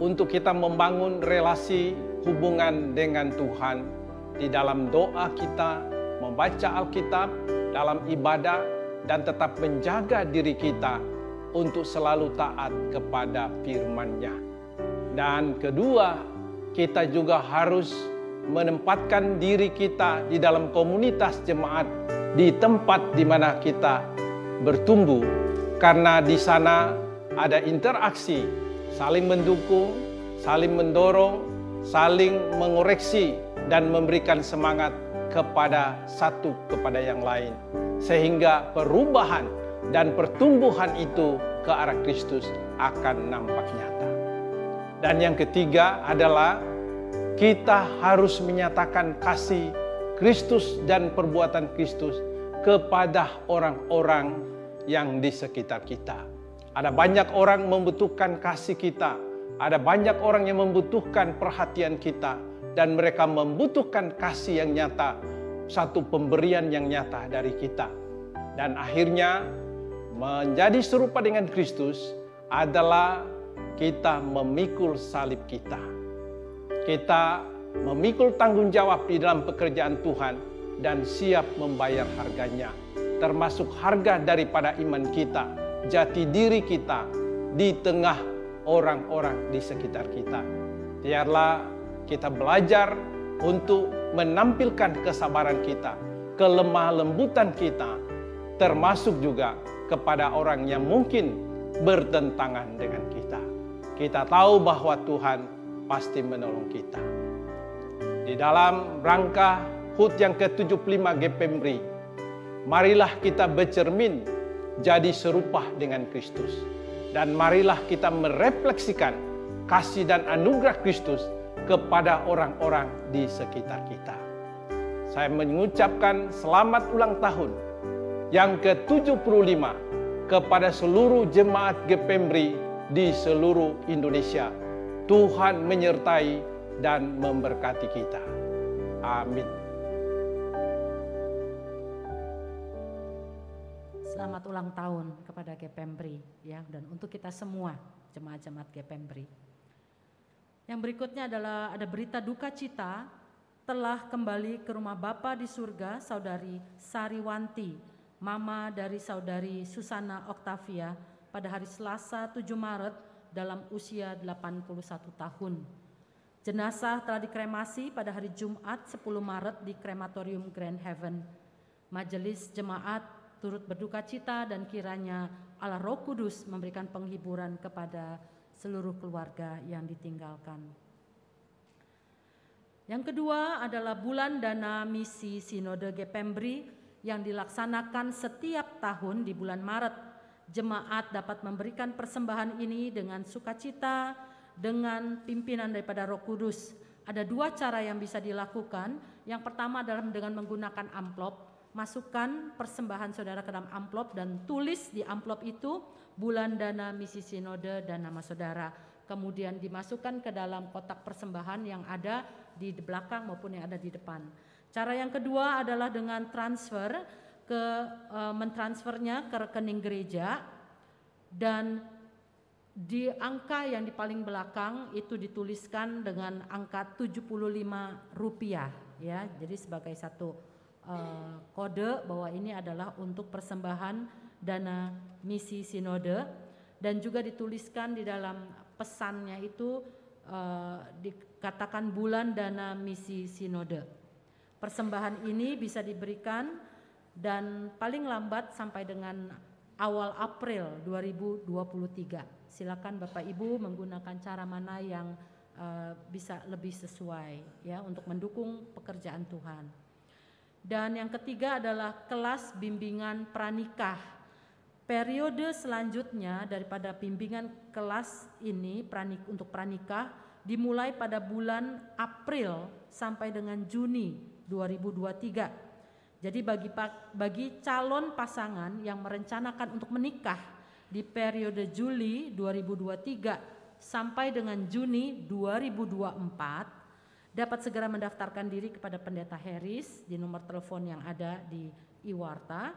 Speaker 5: untuk kita membangun relasi hubungan dengan Tuhan di dalam doa kita, membaca Alkitab, dalam ibadah, dan tetap menjaga diri kita untuk selalu taat kepada firman-Nya. Dan kedua, kita juga harus menempatkan diri kita di dalam komunitas jemaat di tempat di mana kita bertumbuh, karena di sana ada interaksi, saling mendukung, saling mendorong, saling mengoreksi dan memberikan semangat kepada satu kepada yang lain, sehingga perubahan dan pertumbuhan itu ke arah Kristus akan nampak nyata. Dan yang ketiga adalah kita harus menyatakan kasih Kristus dan perbuatan Kristus kepada orang-orang yang di sekitar kita. Ada banyak orang membutuhkan kasih kita, ada banyak orang yang membutuhkan perhatian kita, dan mereka membutuhkan kasih yang nyata satu pemberian yang nyata dari kita. Dan akhirnya menjadi serupa dengan Kristus adalah kita memikul salib kita. Kita memikul tanggung jawab di dalam pekerjaan Tuhan dan siap membayar harganya, termasuk harga daripada iman kita, jati diri kita di tengah orang-orang di sekitar kita. Biarlah kita belajar untuk menampilkan kesabaran kita, kelemah lembutan kita, termasuk juga kepada orang yang mungkin bertentangan dengan kita. Kita tahu bahwa Tuhan pasti menolong kita. Di dalam rangka HUT yang ke-75 GPMRI, marilah kita bercermin jadi serupa dengan Kristus. Dan marilah kita merefleksikan kasih dan anugerah Kristus kepada orang-orang di sekitar kita. Saya mengucapkan selamat ulang tahun yang ke-75 kepada seluruh jemaat GPMRI di seluruh Indonesia. Tuhan menyertai dan memberkati kita. Amin.
Speaker 4: Selamat ulang tahun kepada GPMRI ya, dan untuk kita semua jemaat-jemaat GPMRI. Yang berikutnya adalah ada berita duka cita, telah kembali ke rumah Bapa di surga Saudari Sariwanti, mama dari Saudari Susana Octavia, pada hari Selasa 7 Maret dalam usia 81 tahun. Jenazah telah dikremasi pada hari Jumat 10 Maret di Krematorium Grand Heaven. Majelis jemaat turut berduka cita dan kiranya Allah Roh Kudus memberikan penghiburan kepada seluruh keluarga yang ditinggalkan. Yang kedua adalah bulan dana misi Sinode GPMRI yang dilaksanakan setiap tahun di bulan Maret. Jemaat dapat memberikan persembahan ini dengan sukacita, dengan pimpinan daripada Roh Kudus. Ada dua cara yang bisa dilakukan. Yang pertama adalah dengan menggunakan amplop. Masukkan persembahan saudara ke dalam amplop dan tulis di amplop itu bulan dana misi Sinode dan nama saudara. Kemudian dimasukkan ke dalam kotak persembahan yang ada di belakang maupun yang ada di depan. Cara yang kedua adalah dengan transfer mentransfernya ke rekening gereja, dan di angka yang di paling belakang itu dituliskan dengan angka Rp75 ya. Jadi sebagai satu kode bahwa ini adalah untuk persembahan dana misi Sinode, dan juga dituliskan di dalam pesannya itu dikatakan bulan dana misi Sinode. Persembahan ini bisa diberikan dan paling lambat sampai dengan awal April 2023. Silakan Bapak Ibu menggunakan cara mana yang bisa lebih sesuai ya untuk mendukung pekerjaan Tuhan. Dan yang ketiga adalah kelas bimbingan pranikah. Periode selanjutnya daripada bimbingan kelas ini untuk pranikah dimulai pada bulan April sampai dengan Juni 2023. Jadi bagi calon pasangan yang merencanakan untuk menikah di periode Juli 2023 sampai dengan Juni 2024 dapat segera mendaftarkan diri kepada Pendeta Harris di nomor telepon yang ada di Iwarta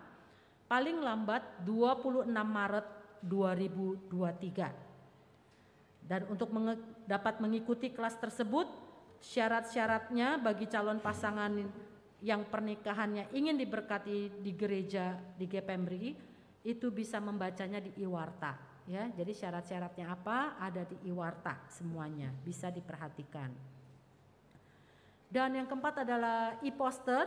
Speaker 4: paling lambat 26 Maret 2023. Dan untuk dapat mengikuti kelas tersebut, syarat-syaratnya bagi calon pasangan yang pernikahannya ingin diberkati di gereja di GPMRI itu bisa membacanya di Iwarta ya. Jadi syarat-syaratnya apa ada di Iwarta semuanya, bisa diperhatikan. Dan yang keempat adalah e-poster.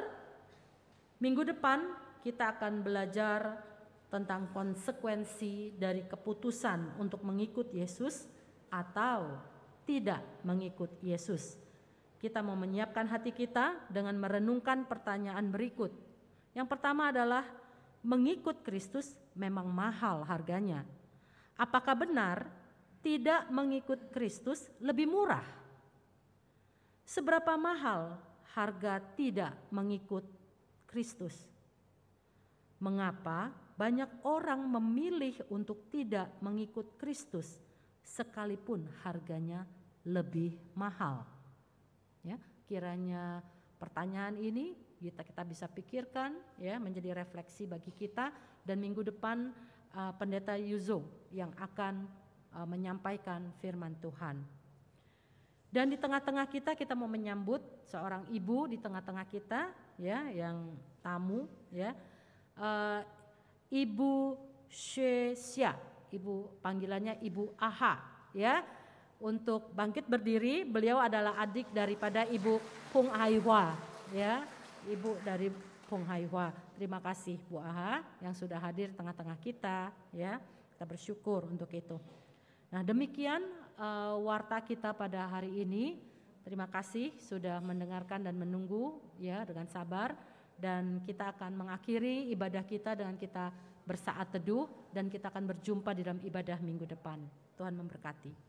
Speaker 4: Minggu depan kita akan belajar tentang konsekuensi dari keputusan untuk mengikut Yesus atau tidak mengikut Yesus. Kita mau menyiapkan hati kita dengan merenungkan pertanyaan berikut. Yang pertama adalah, mengikut Kristus memang mahal harganya. Apakah benar tidak mengikut Kristus lebih murah? Seberapa mahal harga tidak mengikut Kristus? Mengapa banyak orang memilih untuk tidak mengikut Kristus sekalipun harganya lebih mahal? Ya, kiranya pertanyaan ini kita bisa pikirkan ya, menjadi refleksi bagi kita, dan minggu depan Pendeta Yuzo yang akan menyampaikan firman Tuhan. Dan di tengah-tengah kita mau menyambut seorang ibu di tengah-tengah kita ya, yang tamu ya, Ibu Shesia, ibu panggilannya Ibu Aha ya, untuk bangkit berdiri. Beliau adalah adik daripada Ibu Pung Haihwa ya, ibu dari Pung Haihwa. Terima kasih Bu Aha yang sudah hadir tengah-tengah kita ya, kita bersyukur untuk itu. Nah, demikian warta kita pada hari ini. Terima kasih sudah mendengarkan dan menunggu ya dengan sabar, dan kita akan mengakhiri ibadah kita dengan kita bersaat teduh, dan kita akan berjumpa di dalam ibadah minggu depan. Tuhan memberkati.